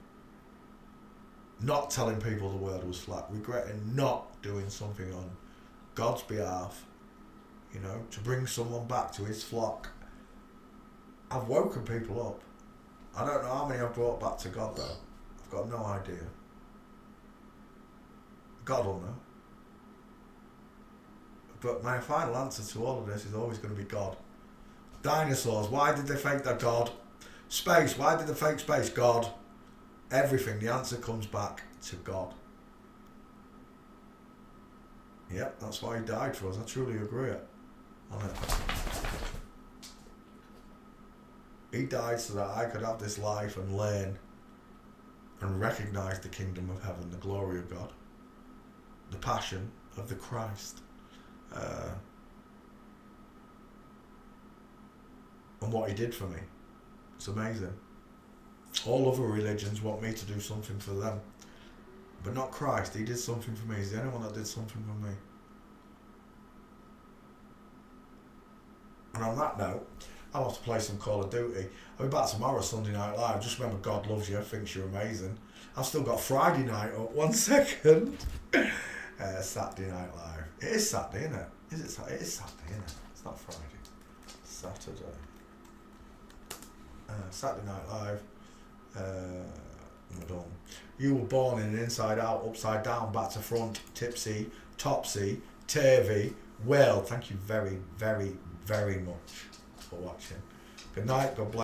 not telling people the world was flat, regretting not doing something on God's behalf, you know, to bring someone back to His flock. I've woken people up. I don't know how many I've brought back to God though. I've got no idea. God will know. But my final answer to all of this is always going to be God. Dinosaurs, why did they fake their God? Space, why did they fake space? God. Everything, the answer comes back to God. Yep, that's why He died for us. I truly agree on it. He died so that I could have this life and learn and recognise the kingdom of heaven, the glory of God, the passion of the Christ. And what He did for me. It's amazing. All other religions want me to do something for them, but not Christ. He did something for me. He's the only one that did something for me. And on that note, I'll have to play some Call of Duty. I'll be back tomorrow, Sunday Night Live. Just remember, God loves you, thinks you're amazing. I've still got Friday night up. 1 second. Saturday Night Live. It is Saturday, isn't it? Is it Saturday? It is Saturday, isn't it? It's not Friday. Saturday. Saturday Night Live. I'm done. You were born in an inside out, upside down, back to front, tipsy, topsy, turvy. Well, thank you very, very, very much for watching. Good night. God bless.